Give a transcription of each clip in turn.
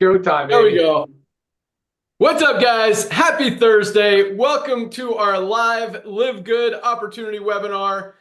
Go time, There we baby. go. What's up, guys? Happy Thursday. Welcome to our live Live Good opportunity webinar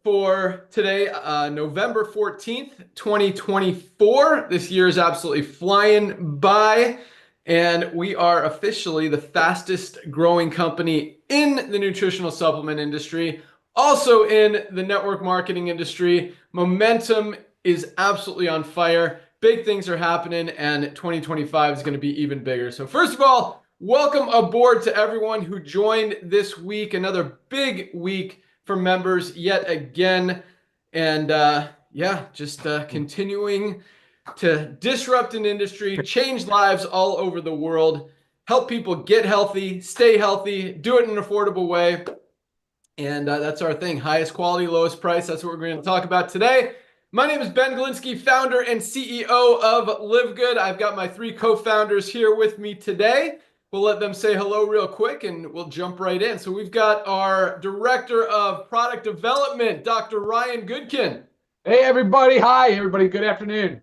for today, November 14th, 2024. This year is absolutely flying by, and we are officially the fastest growing company in the nutritional supplement industry, also in the network marketing industry. Momentum is absolutely on fire. Big things are happening, and 2025 is going to be even bigger. So first of all, welcome aboard to everyone who joined this week. Another big week for members yet again. And just continuing to disrupt an industry, change lives all over the world, help people get healthy, stay healthy, do it in an affordable way. And that's our thing. Highest quality, lowest price. That's what we're going to talk about today. My name is Ben Galinsky, founder and CEO of LiveGood. I've got my three co-founders here with me today. We'll let them say hello real quick and we'll jump right in. So we've got our Director of Product Development, Dr. Ryan Goodkin. Hey, everybody. Hi, everybody. Good afternoon.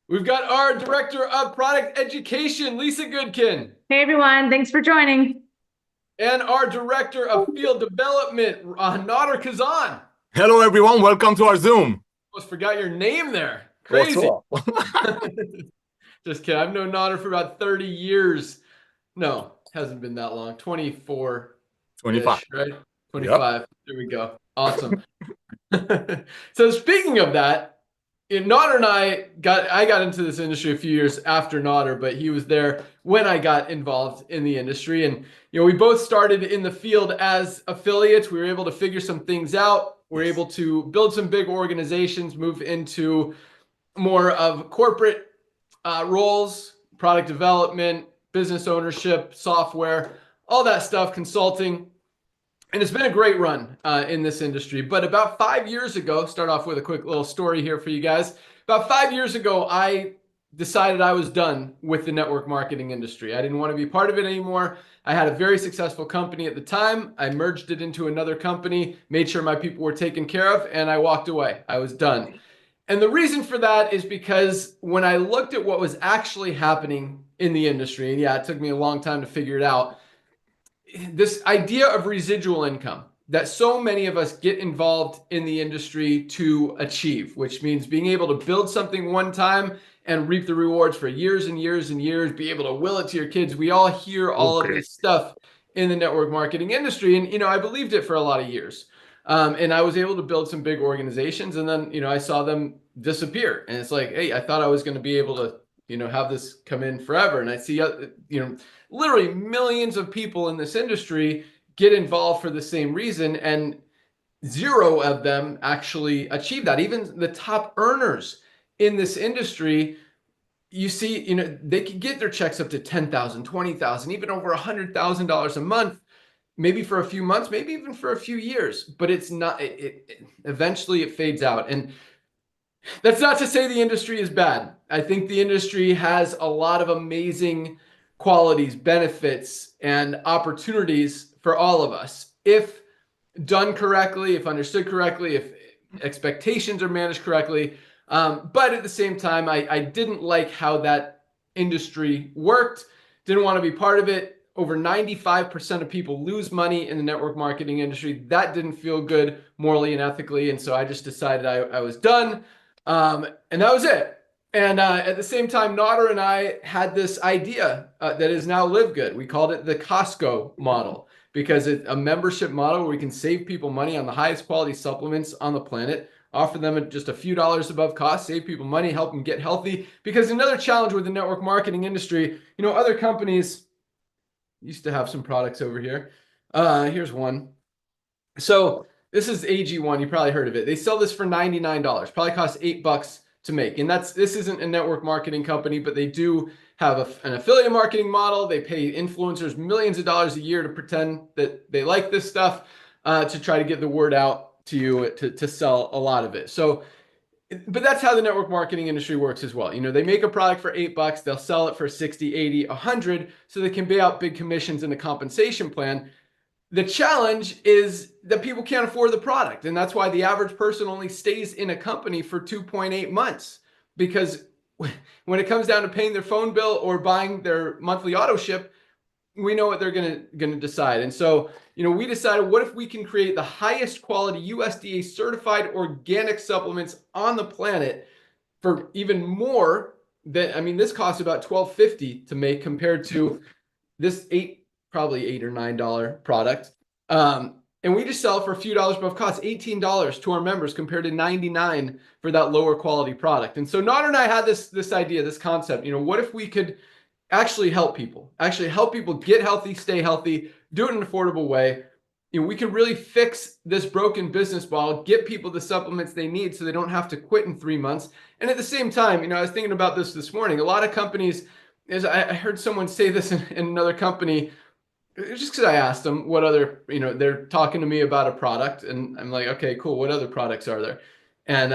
We've got our Director of Product Education, Lisa Goodkin. Hey, everyone. Thanks for joining. And our Director of Field Development, Nader Kazan. Hello, everyone. Welcome to our Zoom. Almost forgot your name there. Crazy. Just kidding. I've known Nader for about 30 years. No, hasn't been that long. 24. 25. Right? 25. Yep. There we go. Awesome. So speaking of that, Nader and I got into this industry a few years after Nader, but he was there when I got involved in the industry. And we both started in the field as affiliates. We were able to figure some things out. We're able to build some big organizations, move into more of corporate roles, product development, business ownership, software, all that stuff, consulting. And it's been a great run in this industry. But about 5 years ago, start off with a quick little story here for you guys. About 5 years ago, I decided I was done with the network marketing industry. I didn't want to be part of it anymore. I had a very successful company at the time. I merged it into another company, made sure my people were taken care of, and I walked away. I was done. And the reason for that is because when I looked at what was actually happening in the industry, and yeah, it took me a long time to figure it out, this idea of residual income that so many of us get involved in the industry to achieve, which means being able to build something one time and reap the rewards for years and years and years, be able to will it to your kids. We all hear all of this stuff in the network marketing industry. And, I believed it for a lot of years. And I was able to build some big organizations, and then, I saw them disappear. And it's like, hey, I thought I was going to be able to, have this come in forever. And I see, literally millions of people in this industry get involved for the same reason, and zero of them actually achieve that. Even the top earners in this industry, you see, they can get their checks up to $10,000, $20,000, even over $100,000 a month, maybe for a few months, maybe even for a few years, but it's not, eventually it fades out. And that's not to say the industry is bad. I think the industry has a lot of amazing qualities, benefits, and opportunities for all of us. If done correctly, if understood correctly, if expectations are managed correctly. But at the same time, I didn't like how that industry worked, didn't want to be part of it. Over 95% of people lose money in the network marketing industry. That didn't feel good morally and ethically. And so I just decided I was done. And that was it. And at the same time, Nader and I had this idea that is now LiveGood. We called it the Costco model because it's a membership model where we can save people money on the highest quality supplements on the planet, offer them at just a few dollars above cost, save people money, help them get healthy. Because another challenge with the network marketing industry, other companies used to have some products over here. Here's one. So this is AG1. You probably heard of it. They sell this for $99. Probably costs $8 to make. And this isn't a network marketing company, but they do have an affiliate marketing model. They pay influencers millions of dollars a year to pretend that they like this stuff to try to get the word out to you to sell a lot of it. So, but that's how the network marketing industry works as well. They make a product for $8, they'll sell it for 60, 80, 100, so they can pay out big commissions in a compensation plan. The challenge is that people can't afford the product. And that's why the average person only stays in a company for 2.8 months, because when it comes down to paying their phone bill or buying their monthly auto ship, we know what they're gonna decide. And so, we decided, what if we can create the highest quality USDA certified organic supplements on the planet for even more than, this costs about $12.50 to make compared to this probably $8 or $9 product. And we just sell it for a few dollars above cost, $18 to our members compared to $99 for that lower quality product. And so Nader and I had this idea, this concept, what if we could actually help people get healthy, stay healthy, do it in an affordable way. We could really fix this broken business model, get people the supplements they need so they don't have to quit in 3 months. And at the same time, I was thinking about this morning, a lot of companies, as I heard someone say this in another company, just because I asked them what other, they're talking to me about a product, and I'm like, okay, cool. What other products are there? And,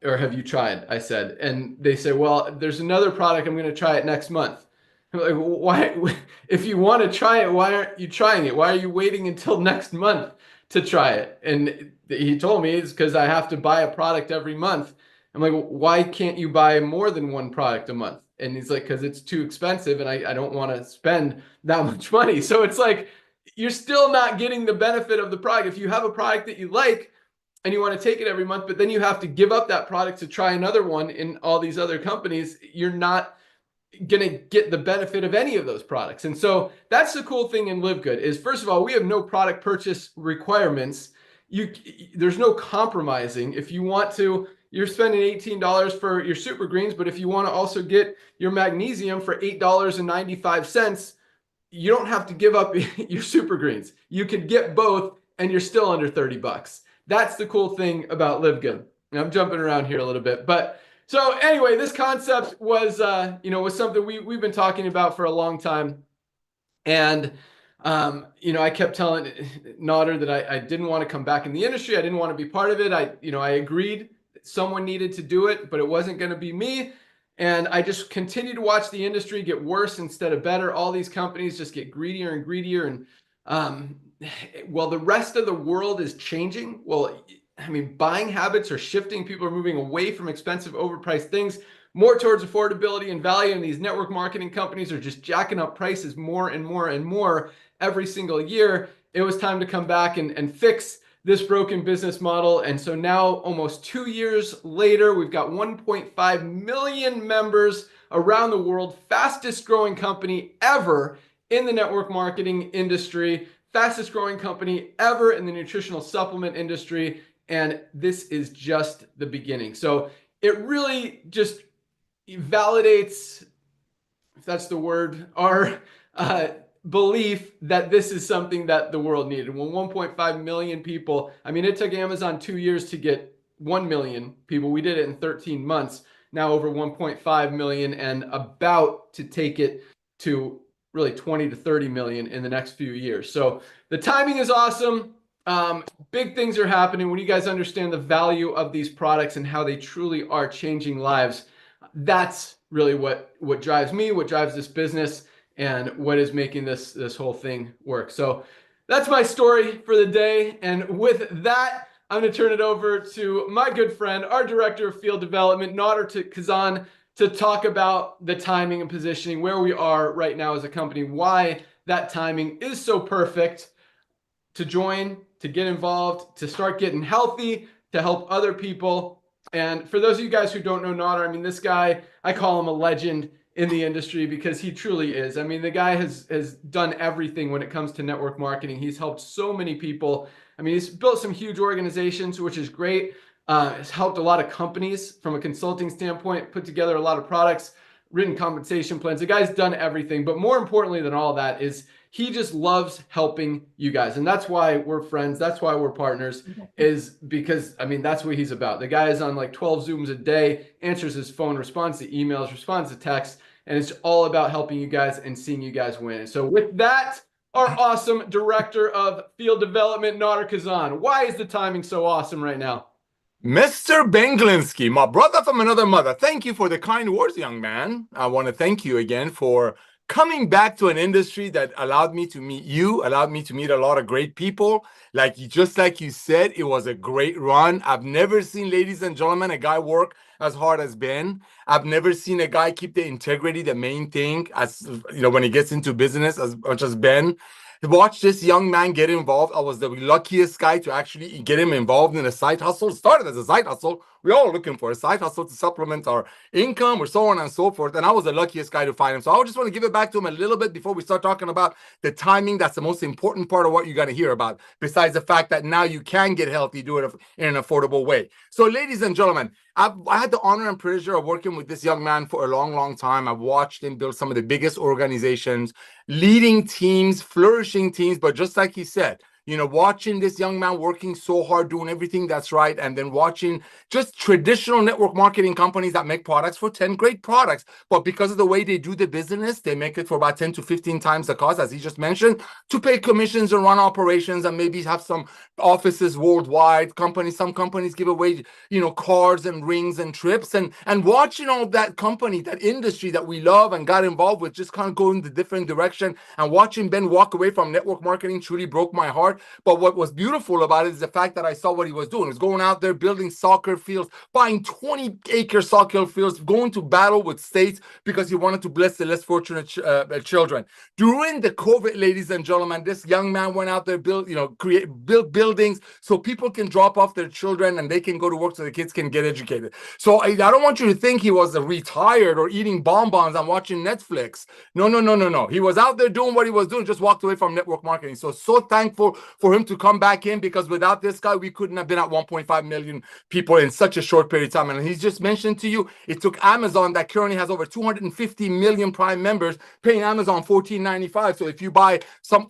or have you tried? I said, and they say, well, there's another product. I'm going to try it next month. I'm like, well, why, if you want to try it, why aren't you trying it? Why are you waiting until next month to try it? And he told me it's because I have to buy a product every month. I'm like, well, why can't you buy more than one product a month? And he's like, because it's too expensive and I don't want to spend that much money. So it's like, you're still not getting the benefit of the product. If you have a product that you like and you want to take it every month, but then you have to give up that product to try another one in all these other companies, you're not going to get the benefit of any of those products. And so that's the cool thing in LiveGood is, first of all, we have no product purchase requirements. There's no compromising. If you want to, you're spending $18 for your super greens, but if you want to also get your magnesium for $8.95, you don't have to give up your super greens. You could get both and you're still under 30 bucks. That's the cool thing about LiveGood. And I'm jumping around here a little bit, but so anyway, this concept was, was something we've been talking about for a long time. And, I kept telling Nader that I didn't want to come back in the industry. I didn't want to be part of it. I agreed someone needed to do it, but it wasn't going to be me. And I just continued to watch the industry get worse instead of better. All these companies just get greedier and greedier. And well, the rest of the world is changing. Well, buying habits are shifting. People are moving away from expensive, overpriced things, more towards affordability and value. And these network marketing companies are just jacking up prices more and more and more every single year. It was time to come back and fix this broken business model. And so now, almost 2 years later, we've got 1.5 million members around the world, fastest growing company ever in the network marketing industry, fastest growing company ever in the nutritional supplement industry. And this is just the beginning. So it really just validates, if that's the word, our belief that this is something that the world needed. When 1.5 million people, it took Amazon 2 years to get 1 million people. We did it in 13 months, now over 1.5 million and about to take it to really 20 to 30 million in the next few years. So the timing is awesome. Big things are happening. When you guys understand the value of these products and how they truly are changing lives, that's really what drives me, what drives this business, and what is making this whole thing work. So that's my story for the day. And with that, I'm going to turn it over to my good friend, our Director of Field Development, Nader Kazan, to talk about the timing and positioning, where we are right now as a company, why that timing is so perfect to join, to get involved, to start getting healthy, to help other people. And for those of you guys who don't know Nader, this guy, I call him a legend in the industry because he truly is. The guy has done everything when it comes to network marketing. He's helped so many people. He's built some huge organizations, which is great. Has helped a lot of companies from a consulting standpoint, put together a lot of products, written compensation plans. The guy's done everything. But more importantly than all that is he just loves helping you guys. And that's why we're friends. That's why we're partners, is because, that's what he's about. The guy is on like 12 Zooms a day, answers his phone, responds to emails, responds to texts, and it's all about helping you guys and seeing you guys win. And so with that, our awesome Director of Field Development, Nader Kazan. Why is the timing so awesome right now? Mr. Benglinski, my brother from another mother, thank you for the kind words, young man. I want to thank you again for coming back to an industry that allowed me to meet you, allowed me to meet a lot of great people. Just like you said, it was a great run. I've never seen, ladies and gentlemen, a guy work as hard as Ben. I've never seen a guy keep the integrity, the main thing, as you know, when he gets into business, as much as Ben. Watch this young man get involved. I was the luckiest guy to actually get him involved in a side hustle. It started as a side hustle. We're all looking for a side hustle to supplement our income or so on and so forth. And I was the luckiest guy to find him. So I just want to give it back to him a little bit before we start talking about the timing. That's the most important part of what you got to hear about, besides the fact that now you can get healthy, do it in an affordable way. So ladies and gentlemen, I had the honor and pleasure of working with this young man for a long, long time. I've watched him build some of the biggest organizations, leading teams, flourishing teams. But just like he said, you know, watching this young man working so hard, doing everything that's right, and then watching just traditional network marketing companies that make products for 10 great products. But because of the way they do the business, they make it for about 10 to 15 times the cost, as he just mentioned, to pay commissions and run operations and maybe have some offices worldwide. Some companies give away, you know, cars and rings and trips. And watching all that company, that industry that we love and got involved with, just kind of go in the different direction. And watching Ben walk away from network marketing truly broke my heart. But what was beautiful about it is the fact that I saw what he was doing. He was going out there building soccer fields, buying 20-acre soccer fields, going to battle with states because he wanted to bless the less fortunate children. During the COVID, ladies and gentlemen, this young man went out there, build buildings so people can drop off their children and they can go to work so the kids can get educated. So I don't want you to think he was retired or eating bonbons and watching Netflix. No. He was out there doing what he was doing, just walked away from network marketing. So thankful for him to come back in, because without this guy, we couldn't have been at 1.5 million people in such a short period of time. And he's just mentioned to you, it took Amazon, that currently has over 250 million Prime members, paying Amazon $14.95. So if you buy some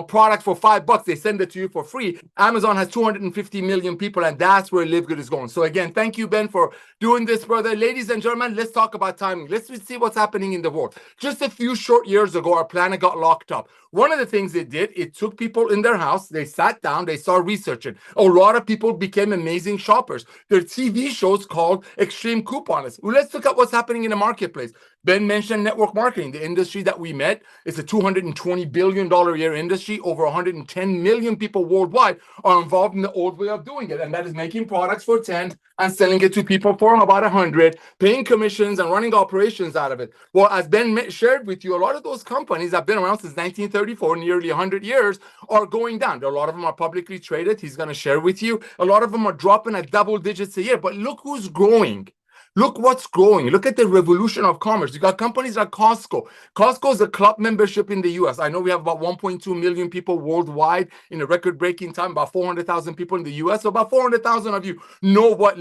product for $5, they send it to you for free. Amazon has 250 million people, and that's where LiveGood is going. So again, thank you, Ben, for doing this, brother. Ladies and gentlemen, let's talk about timing. Let's see what's happening in the world. Just a few short years ago, our planet got locked up. One of the things it did, it took people in their house, they sat down, they started researching. A lot of people became amazing shoppers. There are TV shows called Extreme Couponers. Well, let's look at what's happening in the marketplace. Ben mentioned network marketing, the industry that we met. It's a $220 billion a year industry. Over 110 million people worldwide are involved in the old way of doing it. And that is making products for 10 and selling it to people for about 100, paying commissions and running operations out of it. Well, as Ben shared with you, a lot of those companies that have been around since 1934, nearly 100 years, are going down. A lot of them are publicly traded. He's going to share with you. A lot of them are dropping at double digits a year. But look who's growing. Look what's growing. Look at the revolution of commerce. You got companies like Costco. Costco is a club membership in the US. I know we have about 1.2 million people worldwide in a record-breaking time, about 400,000 people in the US. So about 400,000 of you know what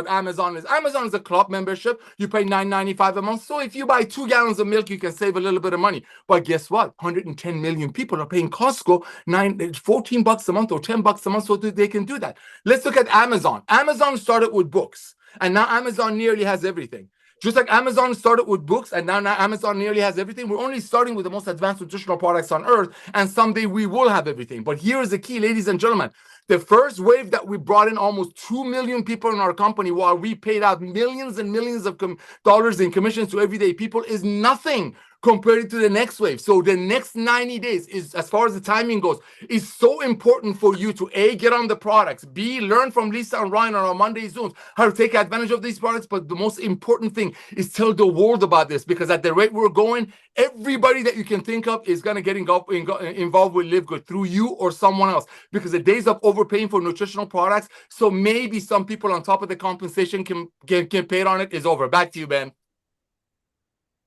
Amazon is. Amazon is a club membership. You pay $9.95 a month. So if you buy 2 gallons of milk, you can save a little bit of money. But guess what? 110 million people are paying Costco $14 a month or $10 a month so they can do that. Let's look at Amazon. Amazon started with books. And now Amazon nearly has everything. Just like Amazon started with books, and now Amazon nearly has everything. We're only starting with the most advanced nutritional products on earth, and someday we will have everything. But here is the key, ladies and gentlemen. The first wave that we brought in almost 2 million people in our company, while we paid out millions and millions of dollars in commissions to everyday people, is nothing compared to the next wave. So the next 90 days is, as far as the timing goes, is so important for you to A, get on the products, B, learn from Lisa and Ryan on our Monday Zooms how to take advantage of these products. But the most important thing is tell the world about this, because at the rate we're going, everybody that you can think of is going to get involved with LiveGood through you or someone else, because the days of overpaying for nutritional products, so maybe some people on top of the compensation can pay on it, is over. Back to you, Ben.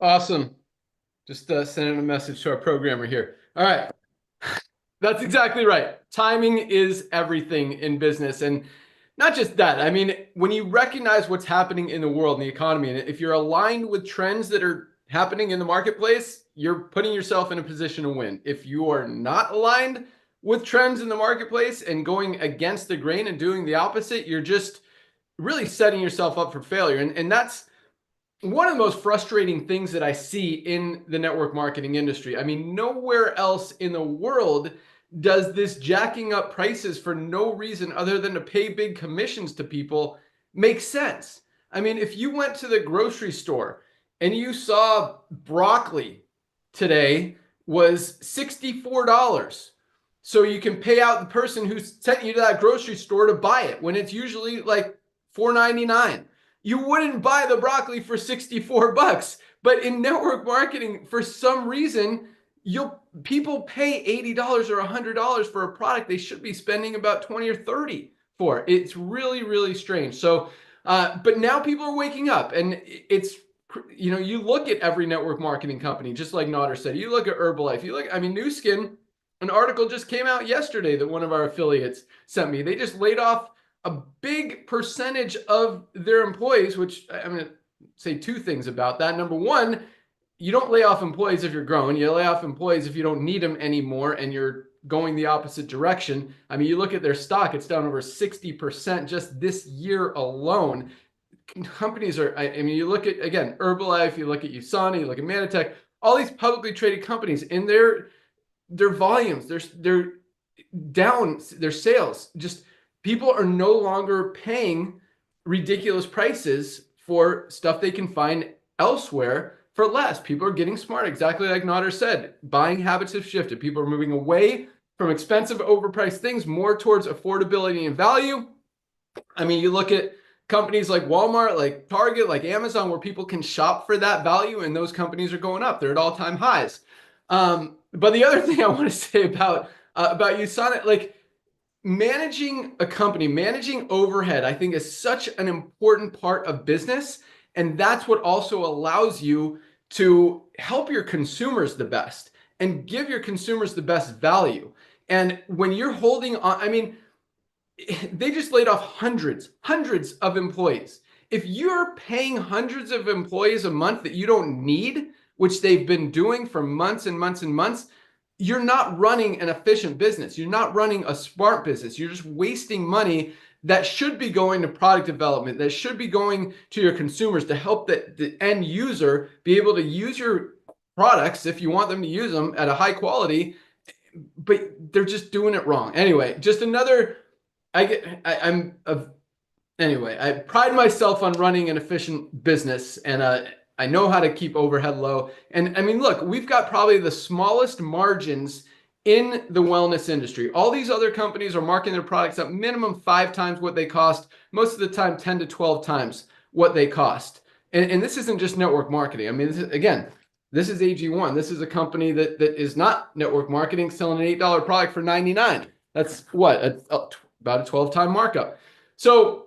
Awesome. Just sending a message to our programmer here. All right. That's exactly right. Timing is everything in business. And not just that. I mean, when you recognize what's happening in the world and the economy, and if you're aligned with trends that are happening in the marketplace, you're putting yourself in a position to win. If you are not aligned with trends in the marketplace and going against the grain and doing the opposite, you're just really setting yourself up for failure. And that's one of the most frustrating things that I see in the network marketing industry. I mean, nowhere else in the world does this jacking up prices for no reason other than to pay big commissions to people make sense. I mean, if you went to the grocery store and you saw broccoli today was $64, so you can pay out the person who sent you to that grocery store to buy it when it's usually like $4.99. you wouldn't buy the broccoli for 64 bucks. But in network marketing, for some reason, people pay $80 or $100 for a product they should be spending about 20 or 30 for. It's really, really strange. So, but now people are waking up, and it's, you know, you look at every network marketing company, just like Nodder said, you look at Herbalife, you look, I mean, New Skin, an article just came out yesterday that one of our affiliates sent me. They just laid off a big percentage of their employees, which I'm going to say two things about that. Number one, you don't lay off employees if you're growing. You lay off employees if you don't need them anymore and you're going the opposite direction. I mean, you look at their stock, it's down over 60% just this year alone. Companies are, I mean, you look at, again, Herbalife, you look at USANA, you look at Manatech, all these publicly traded companies, in their volumes, they're down, their sales. Just people are no longer paying ridiculous prices for stuff they can find elsewhere for less. People are getting smart, exactly like Nodder said. Buying habits have shifted. People are moving away from expensive, overpriced things more towards affordability and value. I mean, you look at companies like Walmart, like Target, like Amazon, where people can shop for that value, and those companies are going up. They're at all-time highs. But the other thing I want to say about USANA, like managing a company, managing overhead, I think is such an important part of business. And that's what also allows you to help your consumers the best and give your consumers the best value. And when you're holding on, I mean, they just laid off hundreds of employees. If you're paying hundreds of employees a month that you don't need, which they've been doing for months and months and months, you're not running an efficient business. You're not running a smart business. You're just wasting money that should be going to product development, that should be going to your consumers to help the end user be able to use your products if you want them to use them at a high quality, but they're just doing it wrong. Anyway, just another, I pride myself on running an efficient business, and I know how to keep overhead low. And I mean, look, we've got probably the smallest margins in the wellness industry. All these other companies are marketing their products at minimum 5 times what they cost, most of the time 10 to 12 times what they cost. And this isn't just network marketing. I mean, this is AG1. This is a company that is not network marketing, selling an $8 product for $99. That's what, about a 12-time markup. So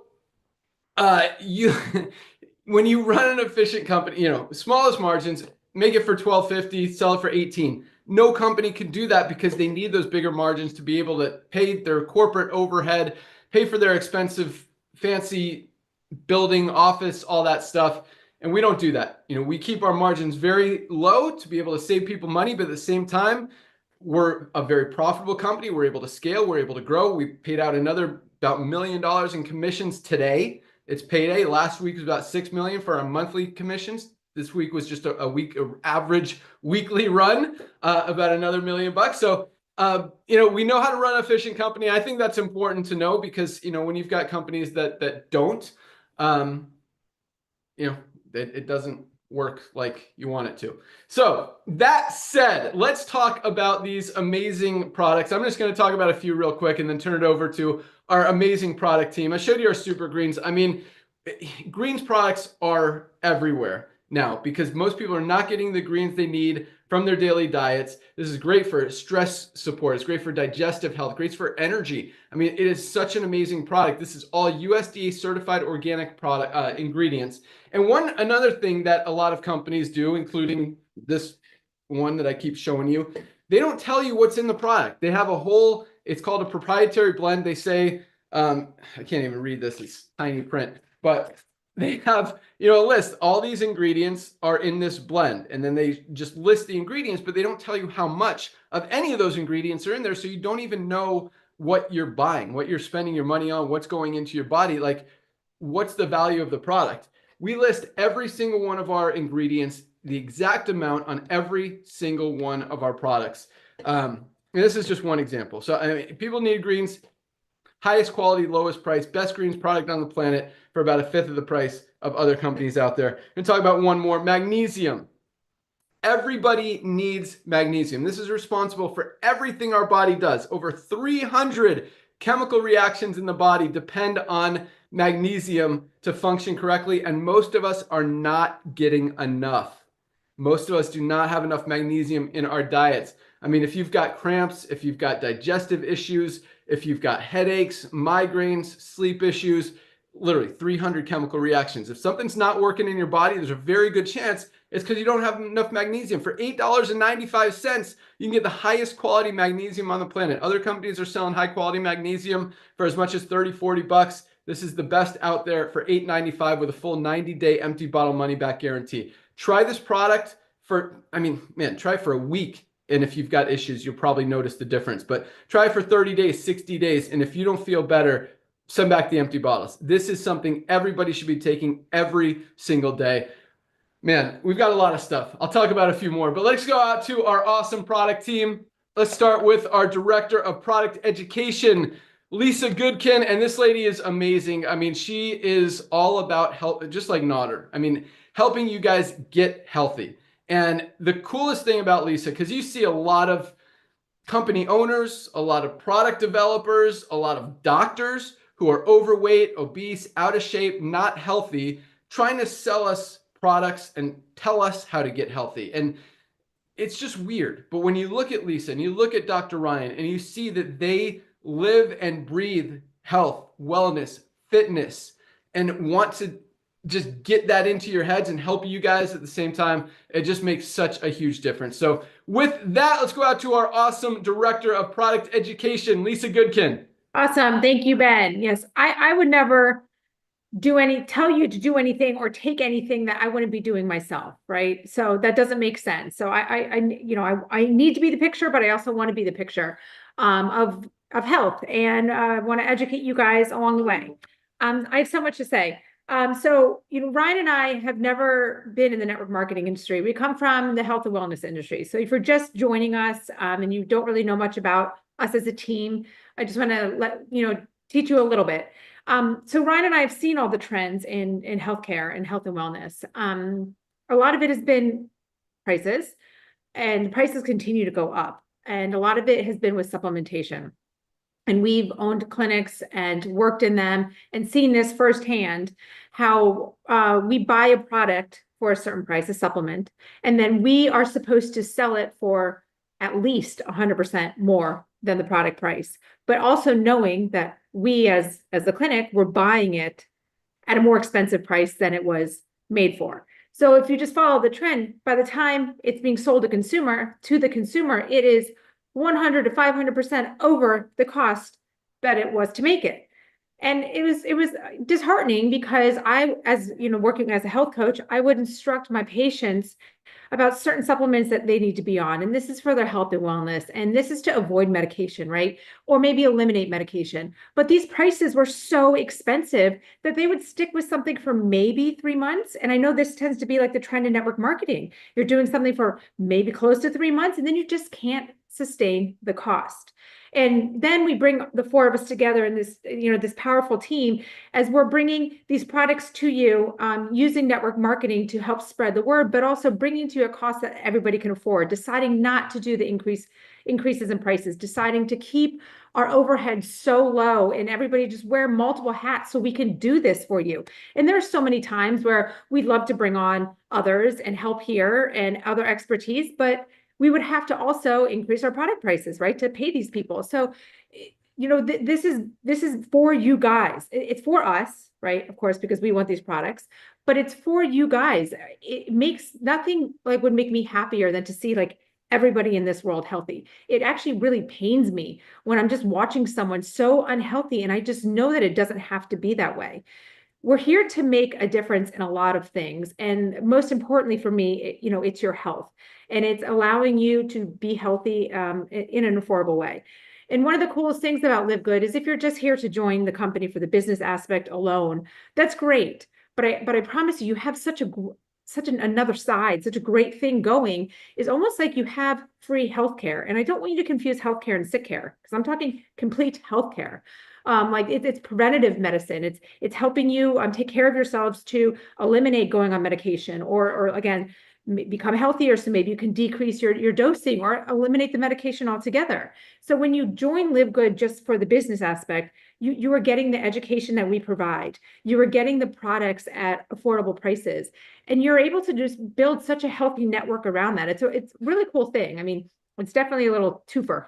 when you run an efficient company, you know, smallest margins, make it for $12.50, sell it for $18. No company can do that because they need those bigger margins to be able to pay their corporate overhead, pay for their expensive, fancy building, office, all that stuff. And we don't do that. You know, we keep our margins very low to be able to save people money, but at the same time, we're a very profitable company. We're able to scale. We're able to grow. We paid out another about $1 million in commissions today. It's payday. Last week was about $6 million for our monthly commissions. This week was just a average weekly run, about another $1 million. So, you know, we know how to run an efficient company. I think that's important to know because, you know, when you've got companies that don't, you know, it doesn't work like you want it to. So that said, let's talk about these amazing products. I'm just going to talk about a few real quick and then turn it over to our amazing product team. I showed you our super greens. I mean, greens products are everywhere now because most people are not getting the greens they need from their daily diets. This is great for stress support. It's great for digestive health, great for energy. I mean, it is such an amazing product. This is all USDA certified organic product ingredients. And another thing that a lot of companies do, including this one that I keep showing you, they don't tell you what's in the product. They have a whole, it's called a proprietary blend. They say, I can't even read this, it's tiny print, but they have, you know, a list. All these ingredients are in this blend, and then they just list the ingredients, but they don't tell you how much of any of those ingredients are in there. So you don't even know what you're buying, what you're spending your money on, what's going into your body, like what's the value of the product. We list every single one of our ingredients, the exact amount on every single one of our products. And this is just one example. So I mean, people need greens, highest quality, lowest price, best greens product on the planet for about 1/5 of the price of other companies out there. And talk about one more, magnesium. Everybody needs magnesium. This is responsible for everything our body does. Over 300 chemical reactions in the body depend on magnesium to function correctly, and most of us are not getting enough. Most of us do not have enough magnesium in our diets. I mean, if you've got cramps, if you've got digestive issues, if you've got headaches, migraines, sleep issues, literally 300 chemical reactions. If something's not working in your body, there's a very good chance it's because you don't have enough magnesium. For $8.95, you can get the highest quality magnesium on the planet. Other companies are selling high quality magnesium for as much as 30, 40 bucks. This is the best out there for $8.95 with a full 90-day empty bottle money back guarantee. Try this product for, try for a week. And if you've got issues, you'll probably notice the difference. But try for 30 days, 60 days. And if you don't feel better, send back the empty bottles. This is something everybody should be taking every single day. Man, we've got a lot of stuff. I'll talk about a few more, but let's go out to our awesome product team. Let's start with our Director of Product Education, Lisa Goodkin. And this lady is amazing. I mean, she is all about health, just like Nodder. I mean, helping you guys get healthy. And the coolest thing about Lisa, because you see a lot of company owners, a lot of product developers, a lot of doctors who are overweight, obese, out of shape, not healthy, trying to sell us products and tell us how to get healthy. And it's just weird. But when you look at Lisa and you look at Dr. Ryan and you see that they live and breathe health, wellness, fitness, and want to just get that into your heads and help you guys at the same time, it just makes such a huge difference. So with that, let's go out to our awesome Director of Product Education, Lisa Goodkin. Awesome. Thank you, Ben. Yes, I would never tell you to do anything or take anything that I wouldn't be doing myself, right? So that doesn't make sense. So I need to be the picture, but I also want to be the picture of health, and I want to educate you guys along the way. I have so much to say. So, Ryan and I have never been in the network marketing industry. We come from the health and wellness industry. So if you're just joining us and you don't really know much about us as a team, I just want to teach you a little bit. So Ryan and I have seen all the trends in healthcare and health and wellness. A lot of it has been prices, and prices continue to go up. And a lot of it has been with supplementation. And we've owned clinics and worked in them and seen this firsthand, how we buy a product for a certain price, a supplement, and then we are supposed to sell it for at least 100% more than the product price, but also knowing that we as the clinic, we're buying it at a more expensive price than it was made for. So if you just follow the trend, by the time it's being sold to the consumer, it is 100 to 500% over the cost that it was to make it. And it was disheartening, because I, as working as a health coach, I would instruct my patients about certain supplements that they need to be on. And this is for their health and wellness. And this is to avoid medication, right? Or maybe eliminate medication. But these prices were so expensive that they would stick with something for maybe 3 months. And I know this tends to be like the trend in network marketing. You're doing something for maybe close to 3 months, and then you just can't sustain the cost. And then we bring the four of us together in this, this powerful team, as we're bringing these products to you, using network marketing to help spread the word, but also bringing to you a cost that everybody can afford, deciding not to do the increases in prices, deciding to keep our overhead so low, and everybody just wear multiple hats so we can do this for you. And there are so many times where we'd love to bring on others and help here and other expertise, but we would have to also increase our product prices, right, to pay these people. So, this is for you guys. It's for us, right? Of course, because we want these products, but it's for you guys. It makes nothing would make me happier than to see everybody in this world healthy. It actually really pains me when I'm just watching someone so unhealthy, and I just know that it doesn't have to be that way. We're here to make a difference in a lot of things. And most importantly for me, it's your health, and it's allowing you to be healthy in an affordable way. And one of the coolest things about LiveGood is if you're just here to join the company for the business aspect alone, that's great. But I promise you have such another side, such a great thing going, is almost like you have free healthcare. And I don't want you to confuse healthcare and sick care, because I'm talking complete healthcare. It's preventative medicine. It's helping you take care of yourselves to eliminate going on medication, or again, become healthier. So maybe you can decrease your dosing or eliminate the medication altogether. So when you join LiveGood just for the business aspect, you are getting the education that we provide. You are getting the products at affordable prices, and you're able to just build such a healthy network around that. It's a really cool thing. I mean, it's definitely a little twofer,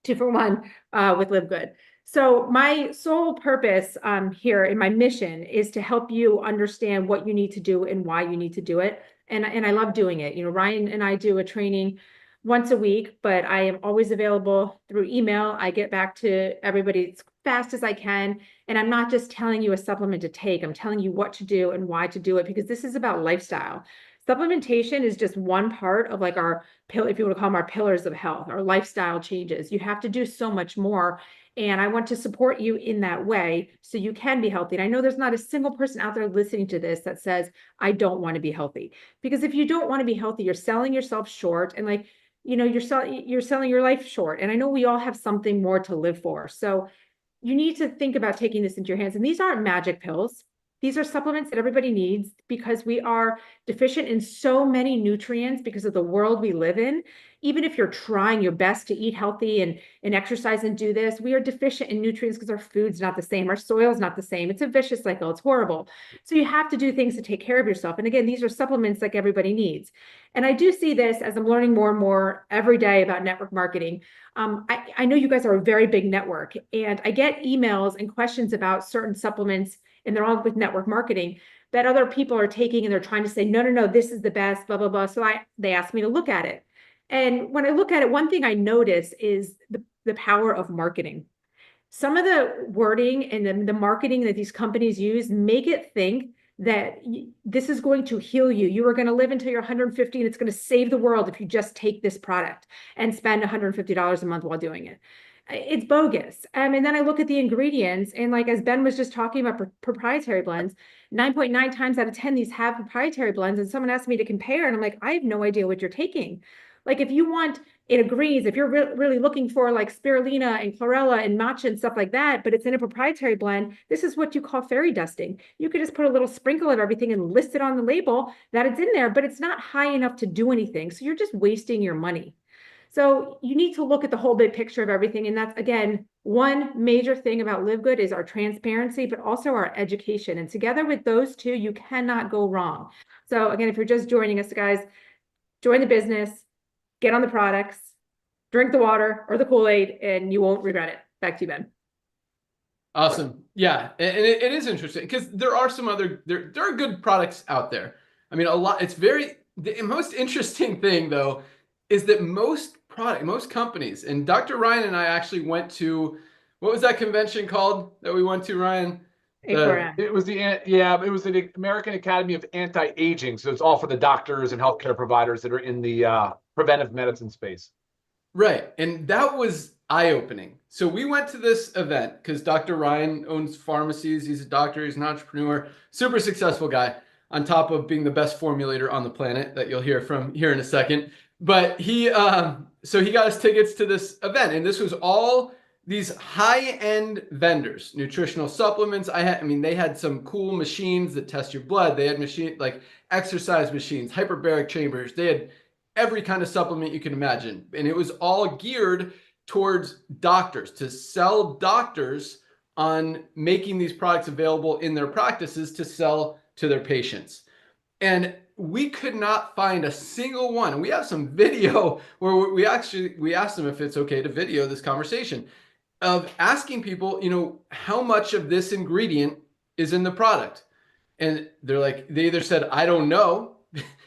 2-for-1 with LiveGood. So my sole purpose here in my mission is to help you understand what you need to do and why you need to do it. And I love doing it. Ryan and I do a training once a week, but I am always available through email. I get back to everybody as fast as I can. And I'm not just telling you a supplement to take. I'm telling you what to do and why to do it, because this is about lifestyle. Supplementation is just one part of like our pill, if you want to call them our pillars of health, our lifestyle changes. You have to do so much more. And I want to support you in that way so you can be healthy. And I know there's not a single person out there listening to this that says, I don't want to be healthy. Because if you don't want to be healthy, you're selling yourself short, and you're selling your life short. And I know we all have something more to live for. So you need to think about taking this into your hands. And these aren't magic pills. These are supplements that everybody needs because we are deficient in so many nutrients because of the world we live in. Even if you're trying your best to eat healthy and exercise and do this, we are deficient in nutrients because our food's not the same. Our soil's not the same. It's a vicious cycle. It's horrible. So you have to do things to take care of yourself. And again, these are supplements like everybody needs. And I do see this as I'm learning more and more every day about network marketing. I know you guys are a very big network, and I get emails and questions about certain supplements, and they're all with network marketing, that other people are taking, and they're trying to say, no, this is the best, blah, blah, blah. So they asked me to look at it. And when I look at it, one thing I notice is the power of marketing. Some of the wording and the marketing that these companies use make it think that this is going to heal you. You are going to live until you're 150, and it's going to save the world if you just take this product and spend $150 a month while doing it. It's bogus. And then I look at the ingredients, and like, as Ben was just talking about proprietary blends, 9.9 times out of 10, these have proprietary blends. And someone asked me to compare, and I'm like, I have no idea what you're taking. Like, if you want, it agrees, if you're really looking for like spirulina and chlorella and matcha and stuff like that, but it's in a proprietary blend, this is what you call fairy dusting. You could just put a little sprinkle of everything and list it on the label that it's in there, but it's not high enough to do anything. So you're just wasting your money. So you need to look at the whole big picture of everything. And that's, again, one major thing about LiveGood is our transparency, but also our education. And together with those two, you cannot go wrong. So again, if you're just joining us, guys, join the business, get on the products, drink the water or the Kool-Aid, and you won't regret it. Back to you, Ben. Awesome. Yeah. And it is interesting because there are some other, there are good products out there. I mean, the most interesting thing though, is that most companies, and Dr. Ryan and I actually went to, what was that convention called that we went to, Ryan? It was the American Academy of Anti-Aging. So it's all for the doctors and healthcare providers that are in the preventive medicine space. Right. And that was eye-opening. So we went to this event because Dr. Ryan owns pharmacies. He's a doctor. He's an entrepreneur, super successful guy, on top of being the best formulator on the planet that you'll hear from here in a second. But so he got us tickets to this event, and this was all these high-end vendors, nutritional supplements. They had some cool machines that test your blood. They had like exercise machines, hyperbaric chambers. They had every kind of supplement you can imagine. And it was all geared towards doctors, to sell doctors on making these products available in their practices to sell to their patients. And we could not find a single one. And we have some video where we asked them if it's okay to video this conversation of asking people, how much of this ingredient is in the product. And they're like, they either said, I don't know,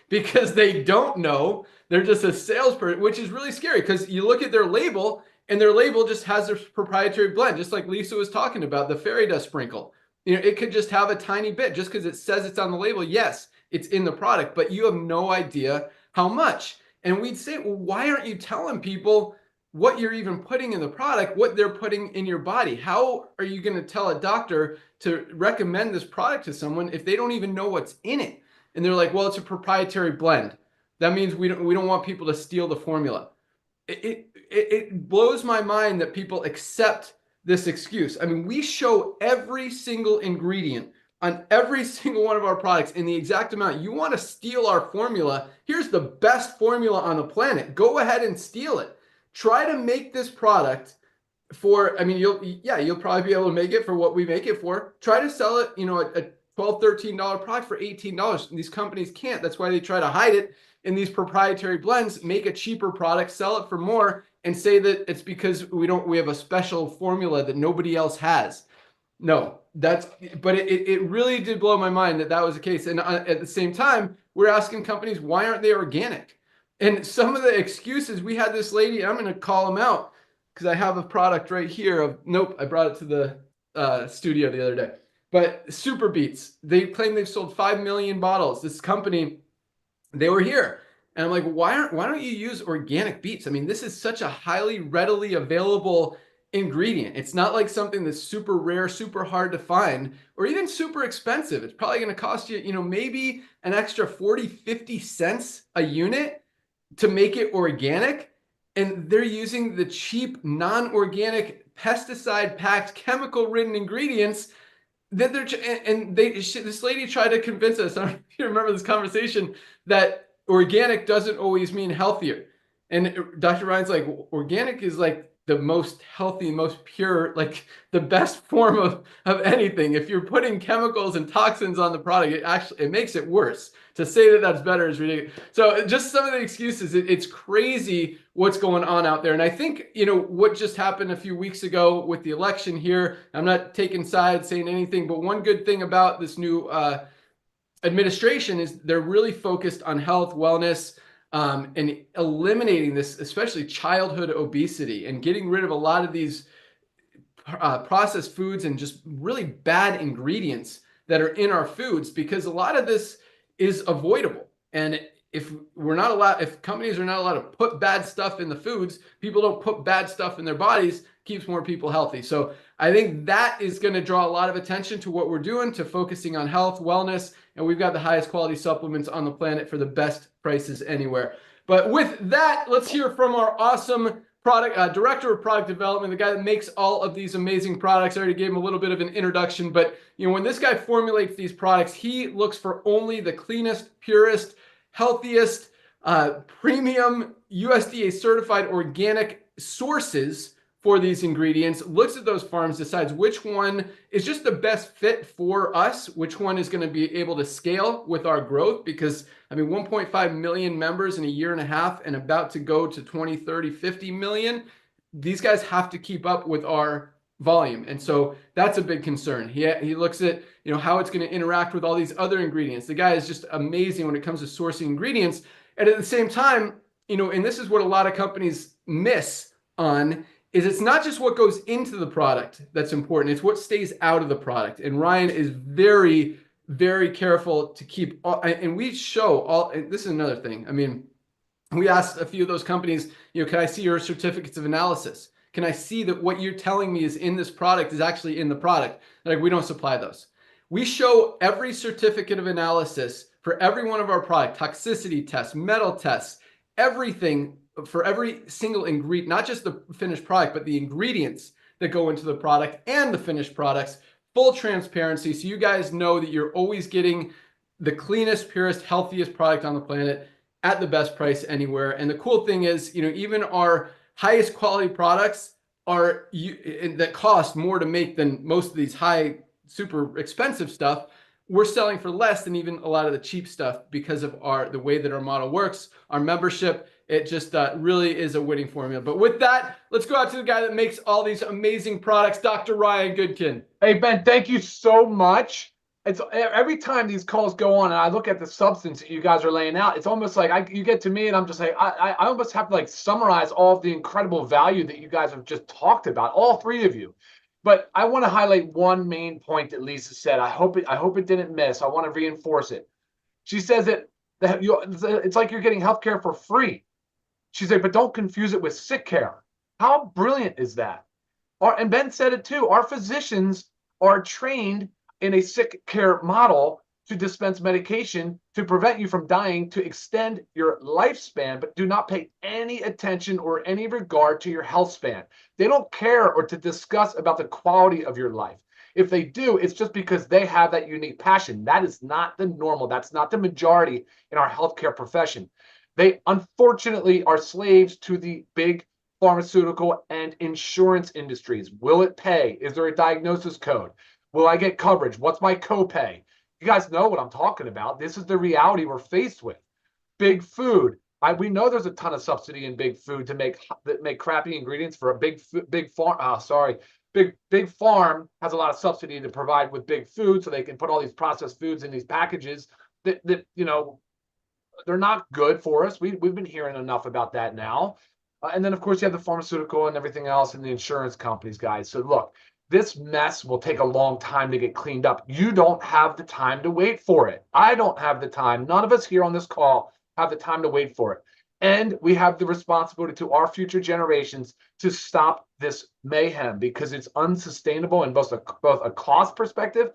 because they don't know. They're just a salesperson, which is really scary because you look at their label and their label just has their proprietary blend, just like Lisa was talking about, the fairy dust sprinkle. It could just have a tiny bit just because it says it's on the label. Yes, it's in the product, but you have no idea how much. And we'd say, well, why aren't you telling people what you're even putting in the product, what they're putting in your body? How are you going to tell a doctor to recommend this product to someone if they don't even know what's in it? And they're like, well, it's a proprietary blend. That means we don't want people to steal the formula. It blows my mind that people accept this excuse. I mean, we show every single ingredient on every single one of our products in the exact amount. You want to steal our formula? Here's the best formula on the planet. Go ahead and steal it. Try to make this product for, I mean, you'll probably be able to make it for what we make it for. Try to sell it, you know, a $12, $13 product for $18. And these companies can't. That's why they try to hide it in these proprietary blends, make a cheaper product, sell it for more, and say that it's because we have a special formula that nobody else has. No, but it really did blow my mind that was the case. And at the same time, we're asking companies, why aren't they organic? And some of the excuses, we had this lady, I'm going to call them out because I have a product right here nope, I brought it to the studio the other day. But Super Beets, they claim they've sold 5 million bottles. This company, they were here. And I'm like, why don't you use organic beets? I mean, this is such a highly readily available ingredient. It's not like something that's super rare, super hard to find, or even super expensive. It's probably going to cost you, you know, maybe an extra 40, 50 cents a unit to make it organic. And they're using the cheap, non-organic, pesticide-packed, chemical-ridden ingredients that this lady tried to convince us, I don't know if you remember this conversation, that organic doesn't always mean healthier. And Dr. Ryan's like, organic is like the most healthy, most pure, like the best form of anything. If you're putting chemicals and toxins on the product, it makes it worse. To say that that's better is ridiculous. So just some of the excuses, it's crazy what's going on out there. And I think, you know, what just happened a few weeks ago with the election here, I'm not taking sides, saying anything, but one good thing about this new administration is they're really focused on health, wellness, and eliminating this, especially childhood obesity, and getting rid of a lot of these processed foods and just really bad ingredients that are in our foods, because a lot of this is avoidable. And if companies are not allowed to put bad stuff in the foods, people don't put bad stuff in their bodies, keeps more people healthy. So I think that is going to draw a lot of attention to what we're doing, to focusing on health, wellness, and we've got the highest quality supplements on the planet for the best prices anywhere. But with that, let's hear from our awesome director of product development, the guy that makes all of these amazing products. I already gave him a little bit of an introduction, but you know, when this guy formulates these products, he looks for only the cleanest, purest, healthiest, premium USDA certified organic sources for these ingredients, looks at those farms, decides which one is just the best fit for us, which one is going to be able to scale with our growth, because I mean, 1.5 million members in a year and a half and about to go to 20, 30, 50 million. These guys have to keep up with our volume. And so that's a big concern. He looks at, you know, how it's going to interact with all these other ingredients. The guy is just amazing when it comes to sourcing ingredients. And at the same time, you know, and this is what a lot of companies miss on, is it's not just what goes into the product that's important, it's what stays out of the product. And Ryan is very, very careful to keep, and we show all, and this is another thing. I mean, we asked a few of those companies, you know, can I see your certificates of analysis? Can I see that what you're telling me is in this product is actually in the product? Like, we don't supply those. We show every certificate of analysis for every one of our product, toxicity tests, metal tests, everything for every single ingredient, not just the finished product, but the ingredients that go into the product and the finished products, full transparency. So you guys know that you're always getting the cleanest, purest, healthiest product on the planet at the best price anywhere. And the cool thing is, you know, even our highest quality products that cost more to make than most of these high, super expensive stuff, we're selling for less than even a lot of the cheap stuff because of the way that our model works, our membership. It just really is a winning formula. But with that, let's go out to the guy that makes all these amazing products, Dr. Ryan Goodkin. Hey, Ben, thank you so much. It's every time these calls go on and I look at the substance that you guys are laying out, it's almost like you get to me and I'm just like, I almost have to like summarize all of the incredible value that you guys have just talked about, all three of you. But I want to highlight one main point that Lisa said. I hope it didn't miss. I want to reinforce it. She says that it's like you're getting healthcare for free. She's like, but don't confuse it with sick care. How brilliant is that? And Ben said it too. Our physicians are trained in a sick care model to dispense medication to prevent you from dying, to extend your lifespan, but do not pay any attention or any regard to your health span. They don't care or to discuss about the quality of your life. If they do, it's just because they have that unique passion. That is not the normal. That's not the majority in our healthcare profession. They unfortunately are slaves to the big pharmaceutical and insurance industries. Will it pay? Is there a diagnosis code? Will I get coverage? What's my copay? You guys know what I'm talking about. This is the reality we're faced with. Big food. We know there's a ton of subsidy in big food to make crappy ingredients for a big farm. Big farm has a lot of subsidy to provide with big food, so they can put all these processed foods in these packages that you know, they're not good for us. We've been hearing enough about that now. And then of course you have the pharmaceutical and everything else and the insurance companies, guys. So look, this mess will take a long time to get cleaned up. You don't have the time to wait for it. I don't have the time. None of us here on this call have the time to wait for it. And we have the responsibility to our future generations to stop this mayhem, because it's unsustainable in both a cost perspective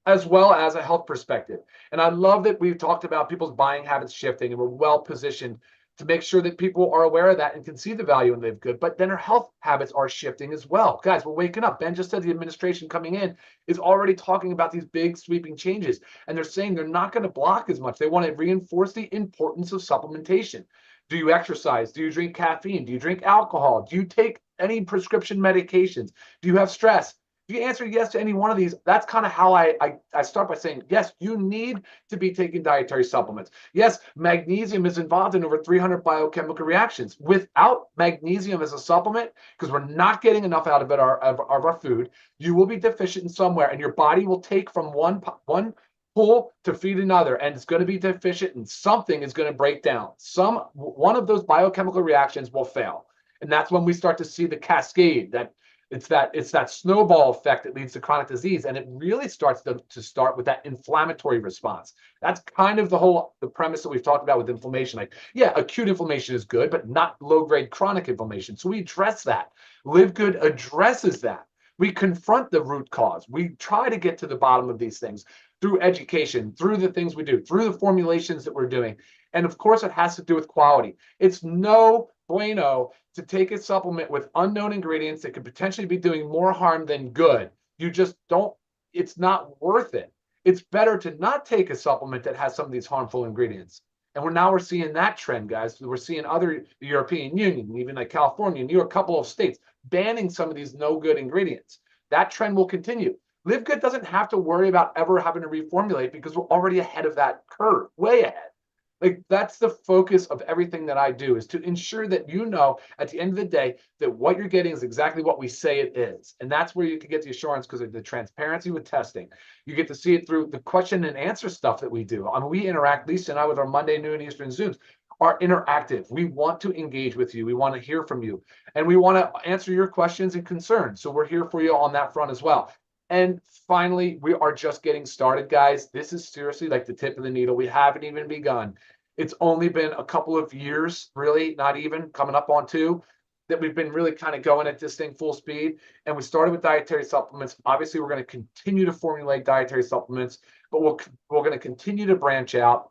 as well as a health perspective. And I love that we've talked about people's buying habits shifting, and we're well positioned to make sure that people are aware of that and can see the value in LiveGood. But then our health habits are shifting as well. Guys, we're waking up. Ben just said the administration coming in is already talking about these big sweeping changes. And they're saying they're not going to block as much. They want to reinforce the importance of supplementation. Do you exercise? Do you drink caffeine? Do you drink alcohol? Do you take any prescription medications? Do you have stress? If you answer yes to any one of these, that's kind of how I start by saying, yes, you need to be taking dietary supplements. Yes, magnesium is involved in over 300 biochemical reactions. Without magnesium as a supplement, because we're not getting enough out of it, of our food, you will be deficient in somewhere, and your body will take from one pool to feed another, and it's going to be deficient, and something is going to break down. One of those biochemical reactions will fail. And that's when we start to see the cascade, it's that snowball effect that leads to chronic disease. And it really starts to start with that inflammatory response. That's kind of the premise that we've talked about with inflammation. Like, yeah, acute inflammation is good, but not low-grade chronic inflammation. So we address that. LiveGood addresses that. We confront the root cause. We try to get to the bottom of these things through education, through the things we do, through the formulations that we're doing. And of course, it has to do with quality. It's no bueno to take a supplement with unknown ingredients that could potentially be doing more harm than good. You just don't, it's not worth it. It's better to not take a supplement that has some of these harmful ingredients. And we're seeing that trend, guys. We're seeing other European Union, even like California, New York, a couple of states banning some of these no good ingredients. That trend will continue. LiveGood doesn't have to worry about ever having to reformulate because we're already ahead of that curve, way ahead. Like, that's the focus of everything that I do, is to ensure that you know at the end of the day that what you're getting is exactly what we say it is. And that's where you can get the assurance, because of the transparency with testing. You get to see it through the question and answer stuff that we do. I mean, we interact, Lisa and I, with our Monday noon Eastern Zooms, are interactive. We want to engage with you. We want to hear from you. And we want to answer your questions and concerns. So we're here for you on that front as well. And finally, we are just getting started, guys. This is seriously like the tip of the needle. We haven't even begun. It's only been a couple of years, really, not even, coming up on 2, that we've been really kind of going at this thing full speed. And we started with dietary supplements. Obviously, we're going to continue to formulate dietary supplements, but we're going to continue to branch out.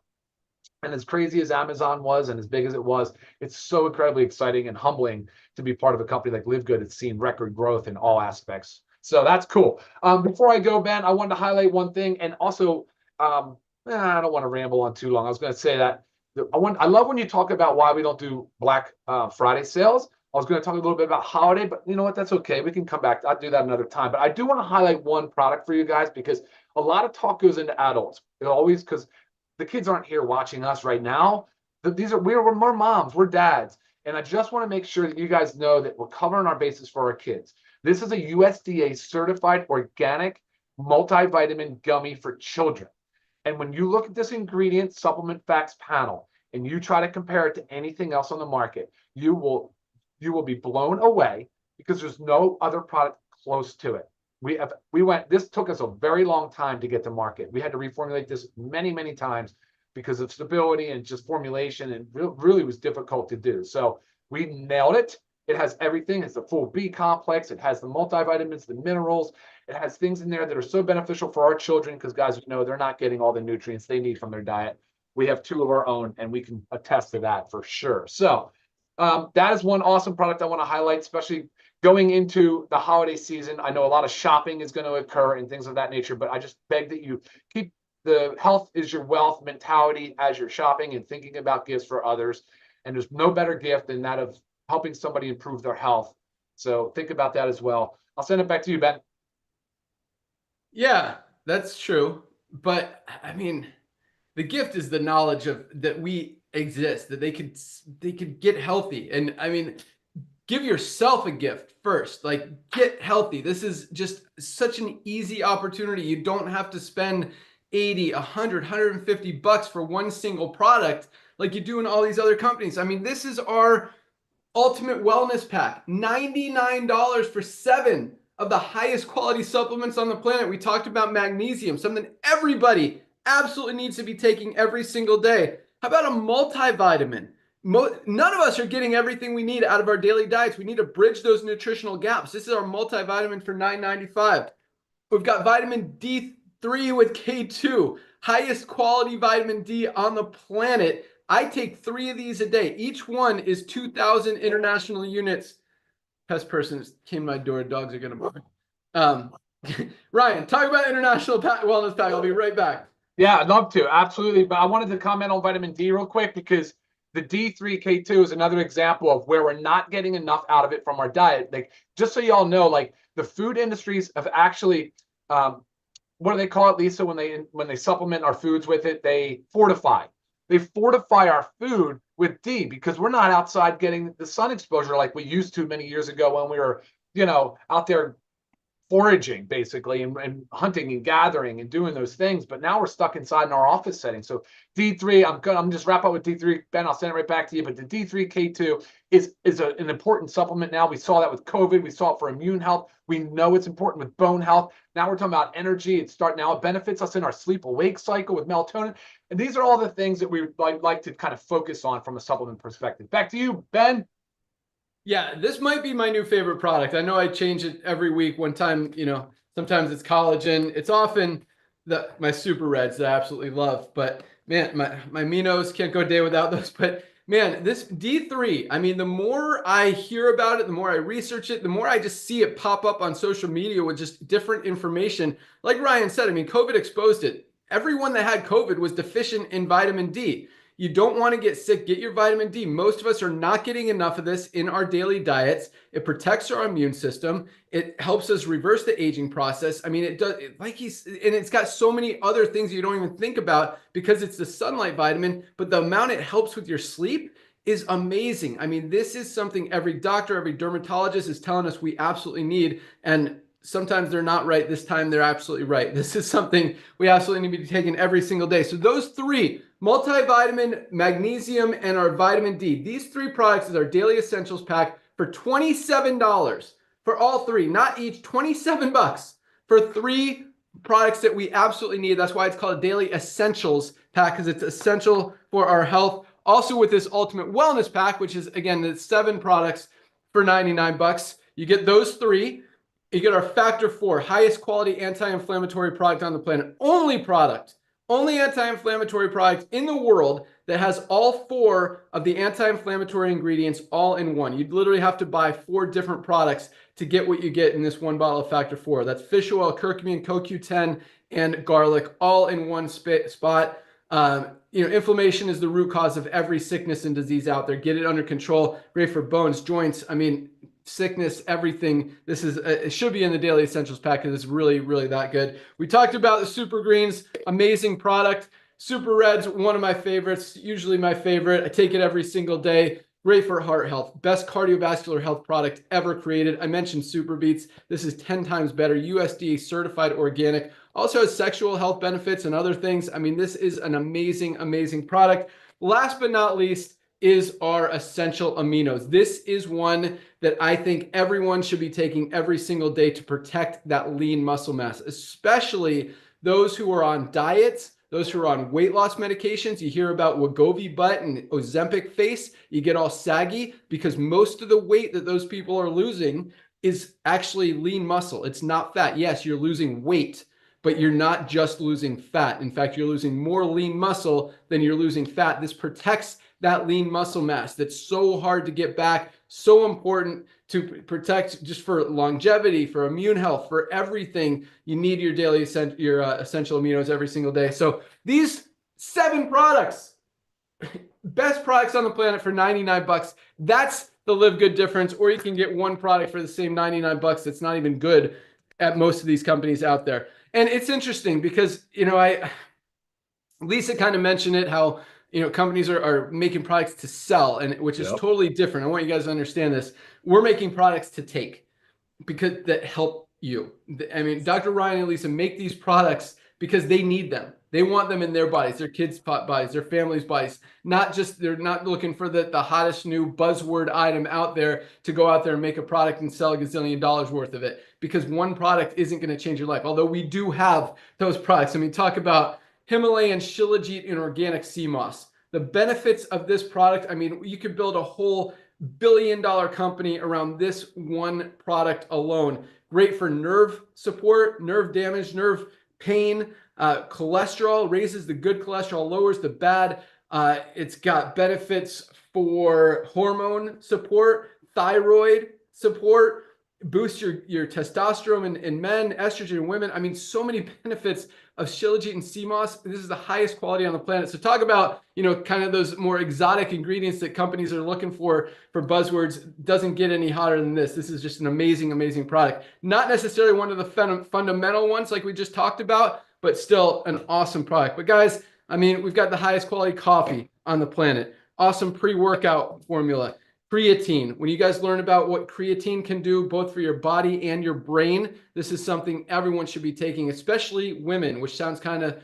And as crazy as Amazon was and as big as it was, it's so incredibly exciting and humbling to be part of a company like LiveGood. It's seen record growth in all aspects. So that's cool. Before I go, Ben, I wanted to highlight one thing. And also, I don't want to ramble on too long. I was going to say that I love when you talk about why we don't do Black Friday sales. I was going to talk a little bit about holiday, but you know what? That's okay. We can come back. I'll do that another time. But I do want to highlight one product for you guys, because a lot of talk goes into adults. It always, because the kids aren't here watching us right now. We're moms, we're dads. And I just want to make sure that you guys know that we're covering our bases for our kids. This is a USDA certified organic multivitamin gummy for children. And when you look at this ingredient supplement facts panel and you try to compare it to anything else on the market, you will be blown away, because there's no other product close to it. This took us a very long time to get to market. We had to reformulate this many, many times because of stability and just formulation, and really was difficult to do. So we nailed it. It has everything. It's the full B complex. It has the multivitamins, the minerals. It has things in there that are so beneficial for our children, because guys, you know, they're not getting all the nutrients they need from their diet. We have 2 of our own, and we can attest to that for sure. So that is one awesome product I want to highlight, especially going into the holiday season. I know a lot of shopping is going to occur and things of that nature, but I just beg that you keep the health is your wealth mentality as you're shopping and thinking about gifts for others. And there's no better gift than that of helping somebody improve their health. So think about that as well. I'll send it back to you, Ben. Yeah, that's true. But I mean, the gift is the knowledge of that we exist, that they could get healthy. And I mean, give yourself a gift first, like get healthy. This is just such an easy opportunity. You don't have to spend 80, 100, 150 bucks for one single product like you do in all these other companies. I mean, this is our ultimate wellness pack, $99 for 7 of the highest quality supplements on the planet. We talked about magnesium, something everybody absolutely needs to be taking every single day. How about a multivitamin? None of us are getting everything we need out of our daily diets. We need to bridge those nutritional gaps. This is our multivitamin for $9.95. We've got vitamin D3 with K2, highest quality vitamin D on the planet. I take 3 of these a day. Each one is 2,000 international units. Pest person came to my door. Dogs are going to bark. Ryan, talk about international wellness pack. I'll be right back. Yeah, I'd love to. Absolutely. But I wanted to comment on vitamin D real quick because the D3K2 is another example of where we're not getting enough out of it from our diet. Like, just so y'all know, like the food industries have actually, what do they call it, Lisa, when they supplement our foods with it? They fortify. They fortify our food with D because we're not outside getting the sun exposure like we used to many years ago when we were, out there foraging basically and hunting and gathering and doing those things. But now we're stuck inside in our office setting. So D3, I'm just wrap up with D3. Ben, I'll send it right back to you. But the D3K2 is an important supplement now. We saw that with COVID. We saw it for immune health. We know it's important with bone health. Now we're talking about energy. It benefits us in our sleep-awake cycle with melatonin. And these are all the things that we like to kind of focus on from a supplement perspective. Back to you, Ben. Yeah, this might be my new favorite product. I know I change it every week. One time, sometimes it's collagen. It's often my super reds that I absolutely love. But man, my Minos, can't go a day without those. But man, this D3, I mean, the more I hear about it, the more I research it, the more I just see it pop up on social media with just different information. Like Ryan said, I mean, COVID exposed it. Everyone that had COVID was deficient in vitamin D. You don't want to get sick. Get your vitamin D. Most of us are not getting enough of this in our daily diets. It protects our immune system. It helps us reverse the aging process. I mean, it does, and it's got so many other things you don't even think about because it's the sunlight vitamin, but the amount it helps with your sleep is amazing. I mean, this is something every doctor, every dermatologist is telling us we absolutely need. And sometimes they're not right. This time they're absolutely right. This is something we absolutely need to be taking every single day. So those 3, multivitamin, magnesium, and our vitamin D, these 3 products is our daily essentials pack for $27 for all 3, not each, 27 bucks for 3 products that we absolutely need. That's why it's called a daily essentials pack, because it's essential for our health. Also with this ultimate wellness pack, which is again, the 7 products for 99 bucks, you get those 3. You get our Factor 4, highest quality anti-inflammatory product on the planet. Only anti-inflammatory product in the world that has all 4 of the anti-inflammatory ingredients all in one. You'd literally have to buy 4 different products to get what you get in this one bottle of Factor 4. That's fish oil, curcumin, CoQ10, and garlic all in one spot. Inflammation is the root cause of every sickness and disease out there. Get it under control. Great for bones, joints. I mean, sickness, everything. This is it should be in the daily essentials pack because it's really, really that good. We talked about the super greens, amazing product. Super reds, one of my favorites, usually my favorite. I take it every single day. Great for heart health. Best cardiovascular health product ever created. I mentioned Super Beets. This is 10 times better. USDA certified organic. Also has sexual health benefits and other things. I mean, this is an amazing, amazing product. Last but not least is our essential aminos. This is one that I think everyone should be taking every single day to protect that lean muscle mass, especially those who are on diets, those who are on weight loss medications. You hear about Wegovy butt and Ozempic face. You get all saggy because most of the weight that those people are losing is actually lean muscle. It's not fat. Yes, you're losing weight, but you're not just losing fat. In fact, you're losing more lean muscle than you're losing fat. This protects that lean muscle mass that's so hard to get back, so important to protect just for longevity, for immune health, for everything. You need your daily essential aminos every single day. So these 7 products, best products on the planet for 99 bucks. That's the Live Good difference. Or you can get one product for the same 99 bucks that's not even good at most of these companies out there. And it's interesting because, you know, Lisa kind of mentioned it, how, you know, companies are making products to sell, and which is totally different. I want you guys to understand this. We're making products to take because that help you. I mean, Dr. Ryan and Lisa make these products because they need them. They want them in their bodies, their kids' bodies, their families' bodies. They're not looking for the hottest new buzzword item out there to go out there and make a product and sell $1 gazillion worth of it, because one product isn't going to change your life. Although we do have those products. I mean, talk about Himalayan Shilajit and organic sea moss. The benefits of this product, I mean, you could build a whole billion-dollar company around this one product alone. Great for nerve support, nerve damage, nerve pain, cholesterol, raises the good cholesterol, lowers the bad. It's got benefits for hormone support, thyroid support, boosts your testosterone in men, estrogen in women. I mean, so many benefits of Shilajit and sea moss. This is the highest quality on the planet. So talk about, you know, kind of those more exotic ingredients that companies are looking for buzzwords. Doesn't get any hotter than this. This is just an amazing, amazing product. Not necessarily one of the fundamental ones like we just talked about, but still an awesome product. But guys, I mean, we've got the highest quality coffee on the planet. Awesome pre-workout formula. Creatine. When you guys learn about what creatine can do both for your body and your brain, this is something everyone should be taking, especially women, which sounds kind of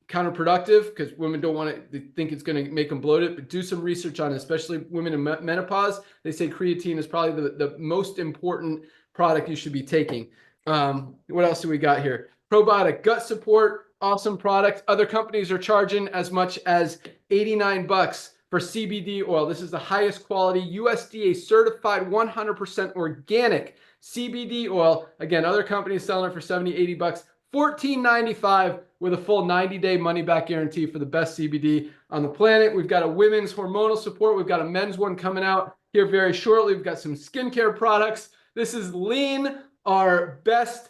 counterproductive because women don't want to think it's going to make them bloated, but do some research on it, especially women in menopause. They say creatine is probably the most important product you should be taking. What else do we got here? Probiotic gut support, awesome product. Other companies are charging as much as 89 bucks for CBD oil. This is the highest quality USDA certified 100% organic CBD oil. Again, other companies selling it for 70, 80 bucks, $14.95 with a full 90-day money-back guarantee for the best CBD on the planet. We've got a women's hormonal support. We've got a men's one coming out here very shortly. We've got some skincare products. This is Lean, our best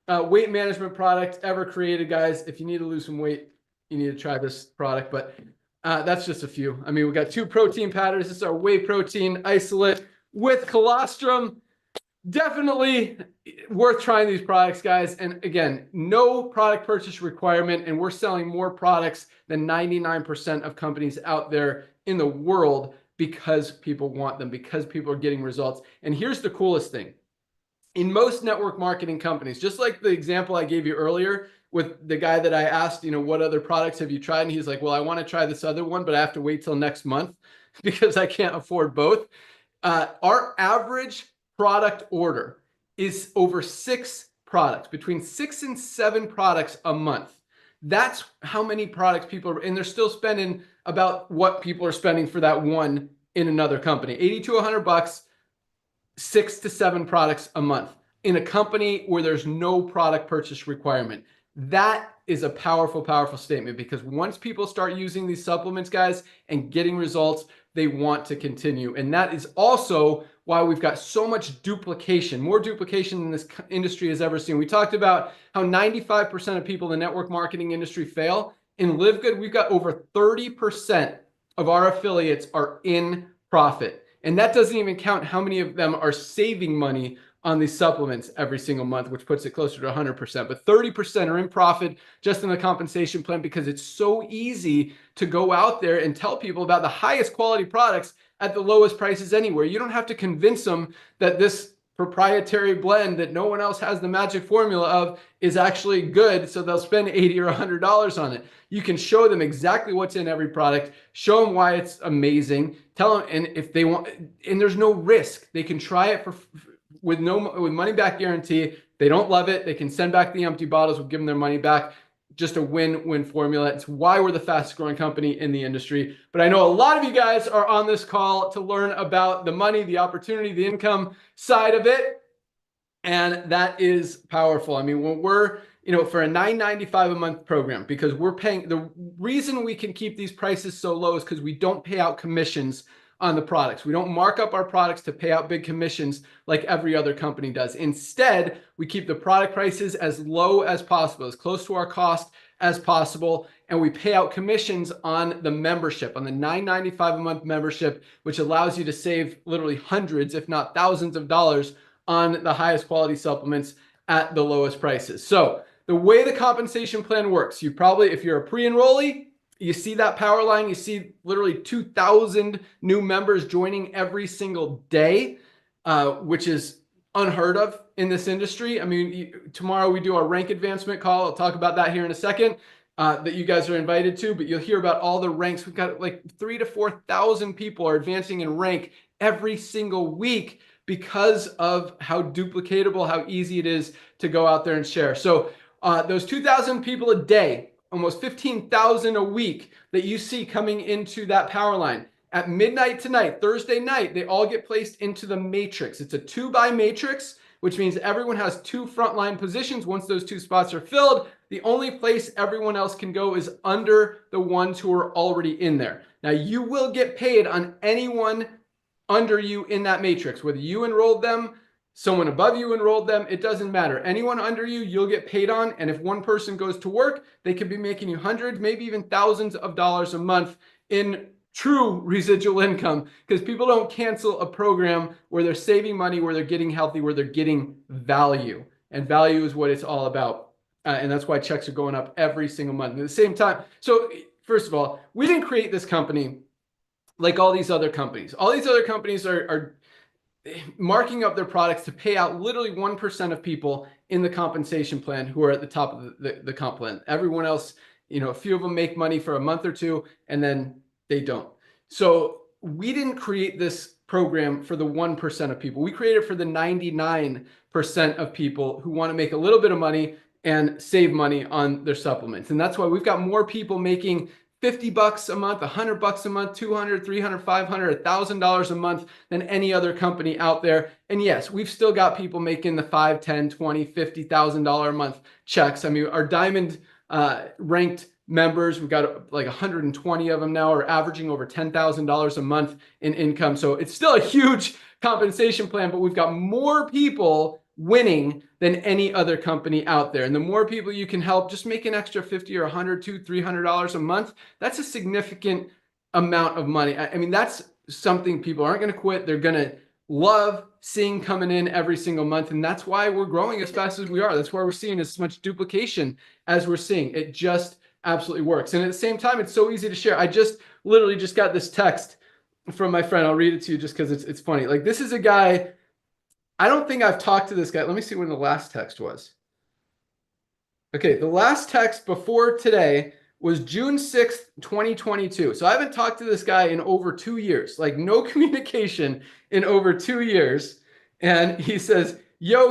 weight management product ever created, guys. If you need to lose some weight, you need to try this product, but that's just a few. I mean, we got 2 protein powders. This is our whey protein isolate with colostrum. Definitely worth trying these products, guys. And again, no product purchase requirement, and we're selling more products than 99% of companies out there in the world because people want them, because people are getting results. And here's the coolest thing. In most network marketing companies, just like the example I gave you earlier with the guy that I asked, you know, what other products have you tried? And he's like, well, I want to try this other one, but I have to wait till next month because I can't afford both. Our average product order is over 6 products, between 6 and 7 products a month. That's how many products people are, and they're still spending about what people are spending for that one in another company. 80 to 100 bucks, 6 to 7 products a month in a company where there's no product purchase requirement. That is a powerful, powerful statement, because once people start using these supplements, guys, and getting results, they want to continue. And that is also why we've got so much duplication, more duplication than this industry has ever seen. We talked about how 95% of people in the network marketing industry fail. In LiveGood, we've got over 30% of our affiliates are in profit. And that doesn't even count how many of them are saving money on these supplements every single month, which puts it closer to 100%. But 30% are in profit just in the compensation plan, because it's so easy to go out there and tell people about the highest quality products at the lowest prices anywhere. You don't have to convince them that this proprietary blend that no one else has the magic formula of is actually good, so they'll spend $80 or $100 on it. You can show them exactly what's in every product, show them why it's amazing, tell them, and if they want, and there's no risk. They can try it with money back guarantee. If they don't love it, they can send back the empty bottles. We'll give them their money back. Just a win-win formula. It's why we're the fastest growing company in the industry. But I know a lot of you guys are on this call to learn about the money, the opportunity, the income side of it. And that is powerful. I mean, when we're for a $9.95 a month program, because we're paying, the reason we can keep these prices so low is because we don't pay out commissions on the products. We don't mark up our products to pay out big commissions like every other company does. Instead, we keep the product prices as low as possible, as close to our cost as possible, and we pay out commissions on the membership, on the $9.95 a month membership, which allows you to save literally hundreds, if not thousands of dollars on the highest quality supplements at the lowest prices. So the way the compensation plan works, you probably, if you're a pre-enrollee, you see that power line, you see literally 2,000 new members joining every single day, which is unheard of in this industry. I mean, tomorrow we do our rank advancement call. I'll talk about that here in a second, that you guys are invited to, but you'll hear about all the ranks. We've got like 3,000 to 4,000 people are advancing in rank every single week because of how duplicatable, how easy it is to go out there and share. So those 2,000 people a day, almost 15,000 a week that you see coming into that power line. At midnight tonight, Thursday night, they all get placed into the matrix. It's a 2-by matrix, which means everyone has 2 frontline positions. Once those 2 spots are filled, the only place everyone else can go is under the ones who are already in there. Now, you will get paid on anyone under you in that matrix, whether you enrolled them, someone above you enrolled them, it doesn't matter. Anyone under you, you'll get paid on. And if one person goes to work, they could be making you hundreds, maybe even thousands of dollars a month in true residual income, because people don't cancel a program where they're saving money, where they're getting healthy, where they're getting value. And value is what it's all about. And that's why checks are going up every single month. And at the same time, so first of all, we didn't create this company like all these other companies. All these other companies are marking up their products to pay out literally 1% of people in the compensation plan who are at the top of the comp plan. Everyone else, a few of them make money for a month or two and then they don't. So we didn't create this program for the 1% of people. We created it for the 99% of people who want to make a little bit of money and save money on their supplements. And that's why we've got more people making $50 a month, $100 a month, $200, $300, $500, $1,000 a month than any other company out there. And yes, we've still got people making the $5, $10, $20, $50,000 a month checks. I mean, our diamond ranked members, we've got like 120 of them now, are averaging over $10,000 a month in income. So it's still a huge compensation plan, but we've got more people winning than any other company out there. And the more people you can help, just make an extra $50 or $100, $200, $300 a month. That's a significant amount of money. I mean, that's something people aren't going to quit. They're going to love seeing coming in every single month. And that's why we're growing as fast as we are. That's why we're seeing as much duplication as we're seeing. It just absolutely works. And at the same time, it's so easy to share. I just literally just got this text from my friend. I'll read it to you just because it's funny. Like, this is a guy, I don't think I've talked to this guy. Let me see when the last text was. Okay, the last text before today was June 6th, 2022. So I haven't talked to this guy in over 2 years, like no communication in over 2 years. And he says, yo,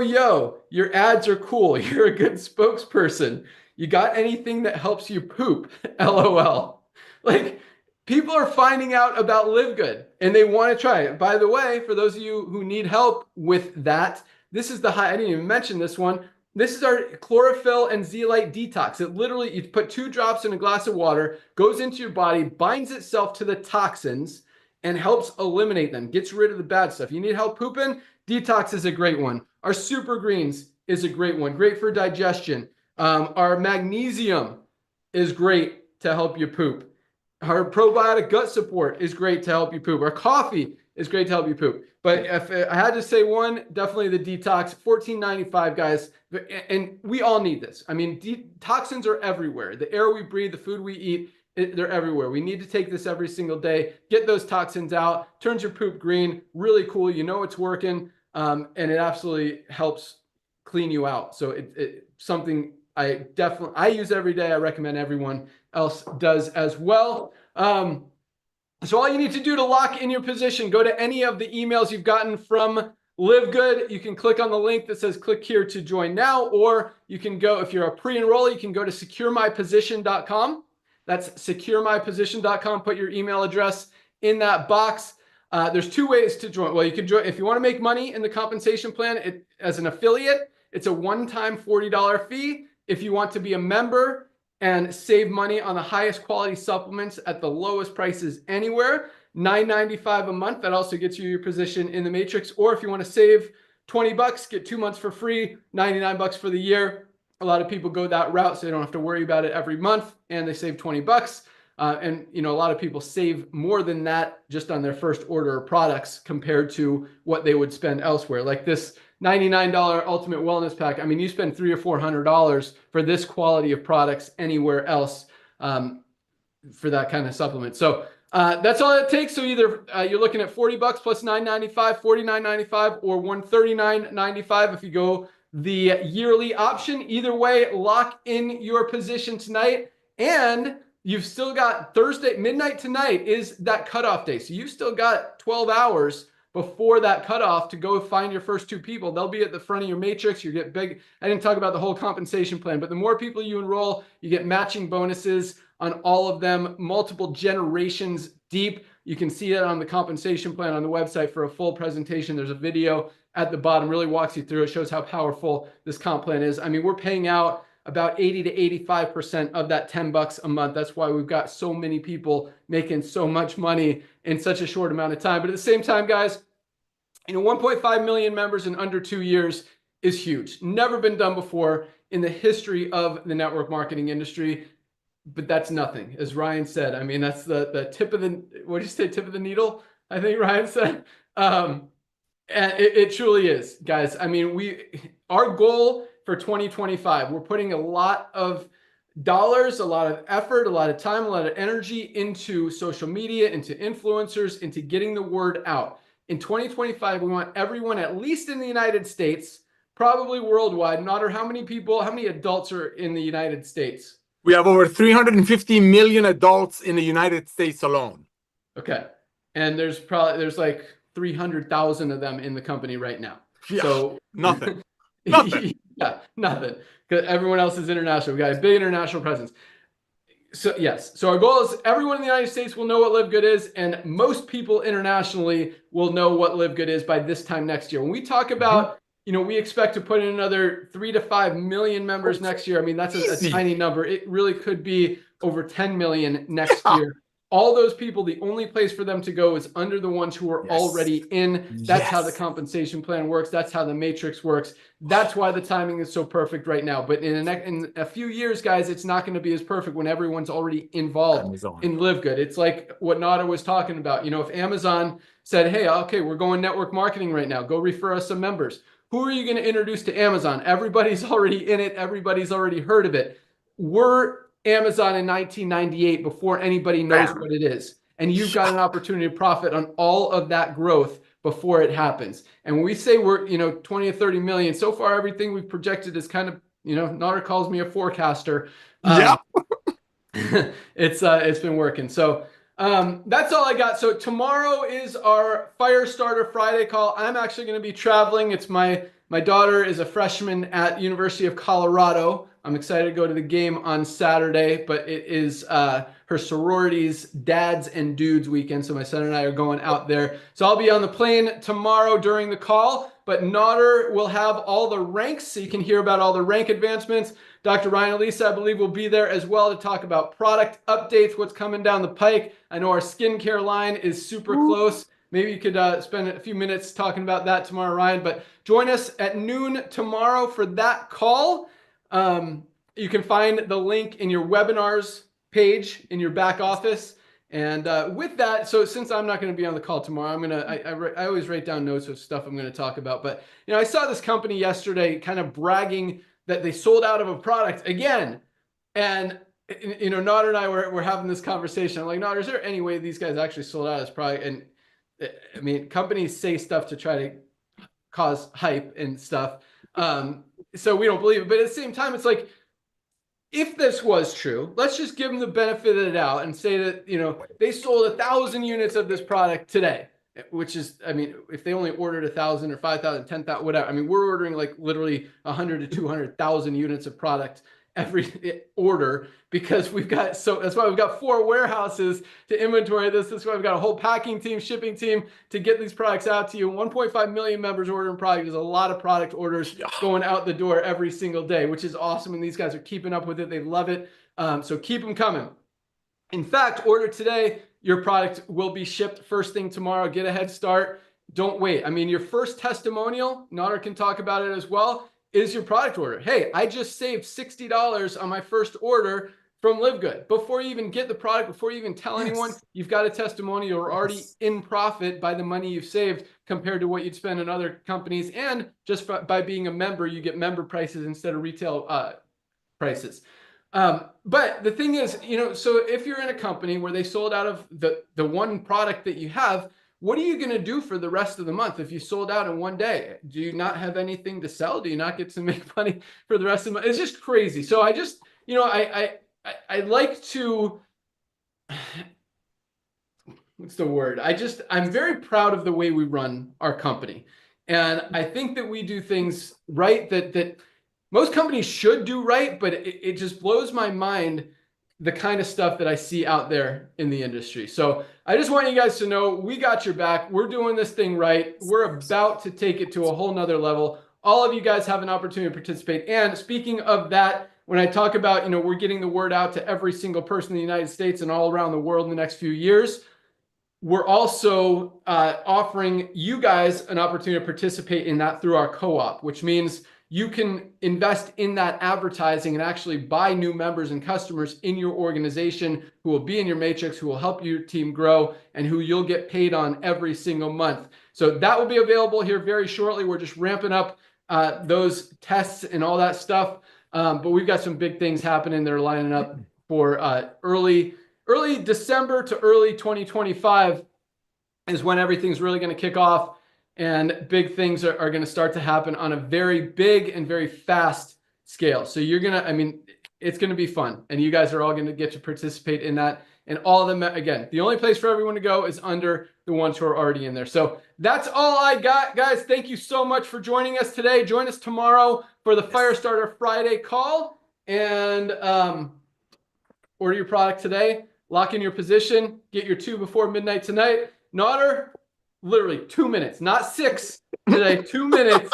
your ads are cool. You're a good spokesperson. You got anything that helps you poop? LOL. Like, people are finding out about LiveGood and they want to try it. By the way, for those of you who need help with that, this is I didn't even mention this one. This is our chlorophyll and zeolite detox. It literally, you put 2 drops in a glass of water, goes into your body, binds itself to the toxins and helps eliminate them, gets rid of the bad stuff. You need help pooping? Detox is a great one. Our super greens is a great one. Great for digestion. Our magnesium is great to help you poop. Our probiotic gut support is great to help you poop. Our coffee is great to help you poop. But if I had to say one, definitely the detox. $14.95, guys. And we all need this. I mean, toxins are everywhere. The air we breathe, the food we eat, they're everywhere. We need to take this every single day. Get those toxins out. Turns your poop green. Really cool. You know it's working. And it absolutely helps clean you out. So it's something I use every day. I recommend everyone else does as well. So all you need to do to lock in your position, go to any of the emails you've gotten from LiveGood. You can click on the link that says click here to join now, or you can go, if you're a pre-enrollee, you can go to securemyposition.com. That's securemyposition.com. Put your email address in that box. There's 2 ways to join. Well, you can join if you want to make money in the compensation plan as an affiliate. It's a one-time $40 fee. if you want to be a member and save money on the highest quality supplements at the lowest prices anywhere, $9.95 a month. That also gets you your position in the matrix. Or if you want to save $20, get 2 months for free, $99 for the year. A lot of people go that route, so they don't have to worry about it every month, and they save $20. And a lot of people save more than that just on their first order of products compared to what they would spend elsewhere. Like this $99 Ultimate Wellness Pack. I mean, you spend $300 or $400 for this quality of products anywhere else for that kind of supplement. So that's all it takes. So either you're looking at $40 plus $9.95, $49.95, or $139.95 if you go the yearly option. Either way, lock in your position tonight. And you've still got Thursday, midnight tonight is that cutoff day. So you've still got 12 hours before that cutoff to go find your first 2 people. They'll be at the front of your matrix. You get big. I didn't talk about the whole compensation plan, but the more people you enroll, you get matching bonuses on all of them, multiple generations deep. You can see it on the compensation plan on the website for a full presentation. There's a video at the bottom, really walks you through it, shows how powerful this comp plan is. I mean, we're paying out about 80 to 85% of that $10 a month. That's why we've got so many people making so much money in such a short amount of time. But at the same time, guys, 1.5 million members in under 2 years is huge. Never been done before in the history of the network marketing industry. But that's nothing, as Ryan said. I mean, that's the tip of the, what did you say, tip of the needle? I think Ryan said. And it truly is, guys. I mean, our goal for 2025, we're putting a lot of dollars, a lot of effort, a lot of time, a lot of energy into social media, into influencers, into getting the word out. In 2025, we want everyone, at least in the United States, probably worldwide, no matter how many adults are in the United States. We have over 350 million adults in the United States alone. Okay. And there's like 300,000 of them in the company right now. Yeah, so nothing. Yeah, nothing. Because everyone else is international. We got a big international presence. So yes. So our goal is everyone in the United States will know what LiveGood is, and most people internationally will know what LiveGood is by this time next year. When we talk about, we expect to put in another 3 to 5 million members next year. I mean, that's a tiny number. It really could be over 10 million next year. All those people, the only place for them to go is under the ones who are already in. That's how the compensation plan works. That's how the matrix works. That's why the timing is so perfect right now. But in a few years, guys, it's not going to be as perfect when everyone's already involved in LiveGood. It's like what Nada was talking about. If Amazon said, hey, okay, we're going network marketing right now. Go refer us some members. Who are you going to introduce to Amazon? Everybody's already in it. Everybody's already heard of it. We're Amazon in 1998 before anybody knows what it is. And you've got an opportunity to profit on all of that growth before it happens. And when we say we're, 20 or 30 million, so far everything we've projected is kind of, Nader calls me a forecaster. It's been working. So that's all I got. So tomorrow is our Firestarter Friday call. I'm actually going to be traveling. It's my daughter is a freshman at University of Colorado. I'm excited to go to the game on Saturday, but it is her sorority's dads and dudes weekend. So my son and I are going out there. So I'll be on the plane tomorrow during the call, but Nader will have all the ranks so you can hear about all the rank advancements. Dr. Ryan Elisa, I believe, will be there as well to talk about product updates, what's coming down the pike. I know our skincare line is super close. Maybe you could spend a few minutes talking about that tomorrow, Ryan. But join us at noon tomorrow for that call. You can find the link in your webinars page in your back office. And with that, so since I'm not going to be on the call tomorrow, I always write down notes of stuff I'm going to talk about. But I saw this company yesterday kind of bragging that they sold out of a product again. And Nader and I were having this conversation. I'm like, Nader, is there any way these guys actually sold out of this product? And I mean, companies say stuff to try to cause hype and stuff. So we don't believe it. But at the same time, it's like, if this was true, let's just give them the benefit of the doubt and say that, they sold 1,000 units of this product today, which is, I mean, if they only ordered 1,000 or 5,000, 10,000, whatever. I mean, we're ordering like literally 100 to 200,000 units of product every order because that's why we've got 4 warehouses to inventory this. That's why we've got a whole packing team, shipping team to get these products out to you. 1.5 million members ordering product is a lot of product orders going out the door every single day, which is awesome. And these guys are keeping up with it. They love it. So keep them coming. In fact, order today. Your product will be shipped first thing tomorrow. Get a head start. Don't wait. I mean, your first testimonial, Nader can talk about it as well, is your product order. Hey, I just saved $60 on my first order from LiveGood. Before you even get the product, before you even tell anyone, you've got a testimonial. You're already in profit by the money you've saved compared to what you'd spend in other companies. And just by being a member, you get member prices instead of retail prices. But the thing is, so if you're in a company where they sold out of the one product that you have, what are you going to do for the rest of the month if you sold out in one day? Do you not have anything to sell? Do you not get to make money for the rest of the month? It's just crazy. So I just, I like to, what's the word? I'm very proud of the way we run our company. And I think that we do things right that most companies should do right, but it just blows my mind the kind of stuff that I see out there in the industry. So I just want you guys to know we got your back. We're doing this thing right. We're about to take it to a whole nother level. All of you guys have an opportunity to participate. And speaking of that, when I talk about, we're getting the word out to every single person in the United States and all around the world in the next few years, we're also offering you guys an opportunity to participate in that through our co-op, which means you can invest in that advertising and actually buy new members and customers in your organization who will be in your matrix, who will help your team grow, and who you'll get paid on every single month. So that will be available here very shortly. We're just ramping up those tests and all that stuff. But we've got some big things happening that are lining up for early December to early 2025 is when everything's really going to kick off. And big things are going to start to happen on a very big and very fast scale. So it's going to be fun. And you guys are all going to get to participate in that. And all of them, again, the only place for everyone to go is under the ones who are already in there. So that's all I got, guys. Thank you so much for joining us today. Join us tomorrow for the Firestarter Friday call. And order your product today. Lock in your position. Get your 2 before midnight tonight. Nader, literally 2 minutes, not 6 today, 2 minutes.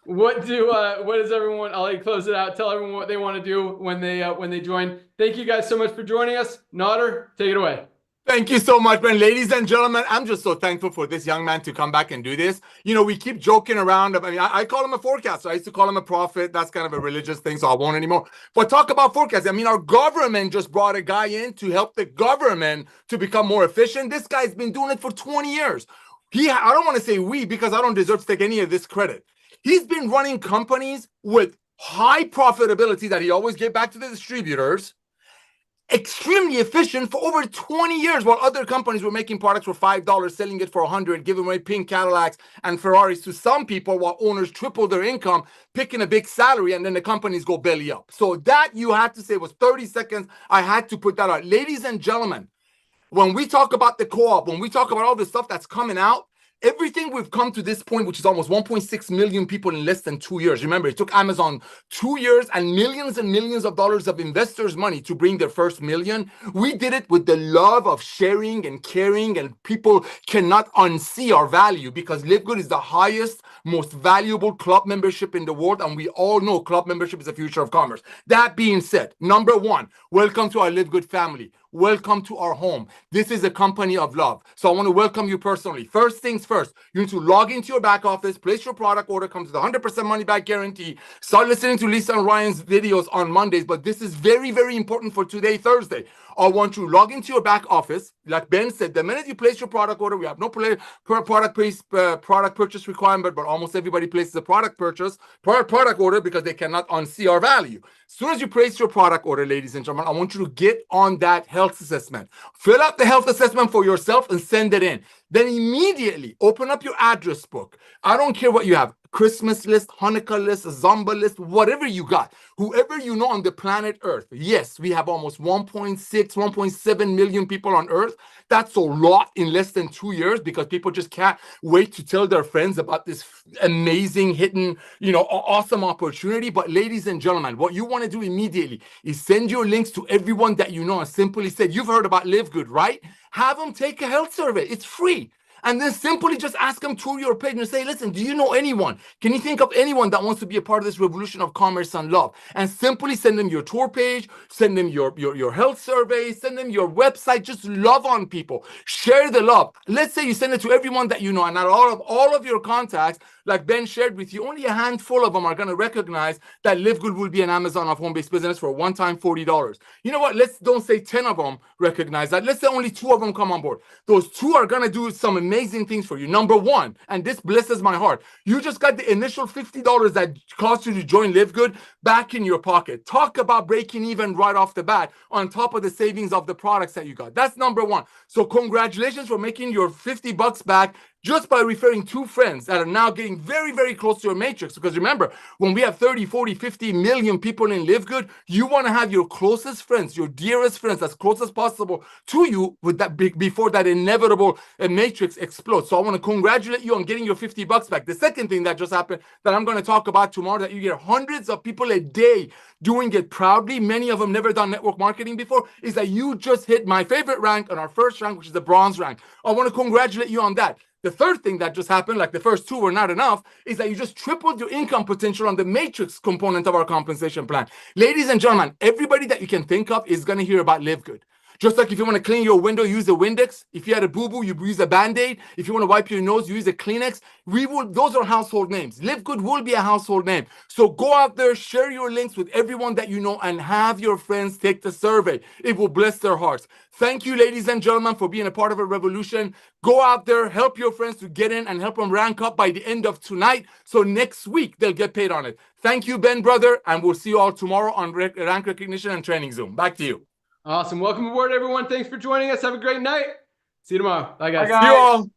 What does everyone, I'll let you close it out. Tell everyone what they want to do when they join. Thank you guys so much for joining us. Nader, take it away. Thank you so much, man. Ladies and gentlemen, I'm just so thankful for this young man to come back and do this. We keep joking around. I call him a forecaster. I used to call him a prophet. That's kind of a religious thing, so I won't anymore. But talk about forecasting. Our government just brought a guy in to help the government to become more efficient. This guy's been doing it for 20 years. I don't want to say we because I don't deserve to take any of this credit. He's been running companies with high profitability that he always gave back to the distributors, extremely efficient for over 20 years, while other companies were making products for $5, selling it for $100, giving away pink Cadillacs and Ferraris to some people while owners triple their income, picking a big salary, and then the companies go belly up. So that you had to say was 30 seconds. I had to put that out. Ladies and gentlemen, when we talk about the co-op, when we talk about all the stuff that's coming out, everything we've come to this point, which is almost 1.6 million people in less than 2 years. Remember, it took Amazon 2 years and millions of dollars of investors' money to bring their first million. We did it with the love of sharing and caring, and people cannot unsee our value because LiveGood is the highest, most valuable club membership in the world, and we all know club membership is the future of commerce. That being said, number one, welcome to our LiveGood family. Welcome to our home. This is a company of love. So I want to welcome you personally. First things first, you need to log into your back office, place your product order, comes with a 100% money back guarantee. Start listening to Lisa and Ryan's videos on Mondays, but this is very, very important for today, Thursday. I want you to log into your back office. Like Ben said, the minute you place your product order, we have no product purchase requirement, but almost everybody places a product order because they cannot unsee our value. As soon as you place your product order, ladies and gentlemen, I want you to get on that health assessment. Fill out the health assessment for yourself and send it in. Then immediately open up your address book. I don't care what you have. Christmas list, Hanukkah list, Zamba list, whatever you got, whoever you know on the planet Earth. Yes, we have almost 1.6, 1.7 million people on Earth That's a lot in less than 2 years because people just can't wait to tell their friends about this amazing, hidden, awesome opportunity. But ladies and gentlemen, what you want to do immediately is send your links to everyone that you know and simply said, you've heard about LiveGood, right? Have them take a health survey. It's free. And then simply just ask them to your page and say, listen, do you know anyone? Can you think of anyone that wants to be a part of this revolution of commerce and love? And simply send them your tour page, send them your health survey, send them your website. Just love on people. Share the love. Let's say you send it to everyone that you know, and out of all of your contacts, like Ben shared with you, only a handful of them are going to recognize that LiveGood will be an Amazon of home-based business for a one-time $40. You know what? Let's don't say 10 of them recognize that. Let's say only 2 of them come on board. Those 2 are going to do some amazing things for you. Number 1, and this blesses my heart, you just got the initial $50 that cost you to join LiveGood back in your pocket. Talk about breaking even right off the bat on top of the savings of the products that you got. That's number 1. So congratulations for making your $50 back just by referring 2 friends that are now getting very, very close to your matrix. Because remember, when we have 30, 40, 50 million people in LiveGood, you want to have your closest friends, your dearest friends, as close as possible to you with that before that inevitable matrix explodes. So I want to congratulate you on getting your $50 back. The second thing that just happened that I'm going to talk about tomorrow, that you get hundreds of people a day doing it proudly, many of them never done network marketing before, is that you just hit my favorite rank on our first rank, which is the bronze rank. I want to congratulate you on that. The third thing that just happened, like the first 2 were not enough, is that you just tripled your income potential on the matrix component of our compensation plan. Ladies and gentlemen, everybody that you can think of is going to hear about LiveGood. Just like if you want to clean your window, use a Windex. If you had a boo-boo, you use a Band-Aid. If you want to wipe your nose, you use a Kleenex. Those are household names. LiveGood will be a household name. So go out there, share your links with everyone that you know, and have your friends take the survey. It will bless their hearts. Thank you, ladies and gentlemen, for being a part of a revolution. Go out there, help your friends to get in and help them rank up by the end of tonight. So next week, they'll get paid on it. Thank you, Ben, brother. And we'll see you all tomorrow on Rank Recognition and Training Zoom. Back to you. Awesome. Welcome aboard, everyone. Thanks for joining us. Have a great night. See you tomorrow. Bye, guys. Bye, guys. See you all.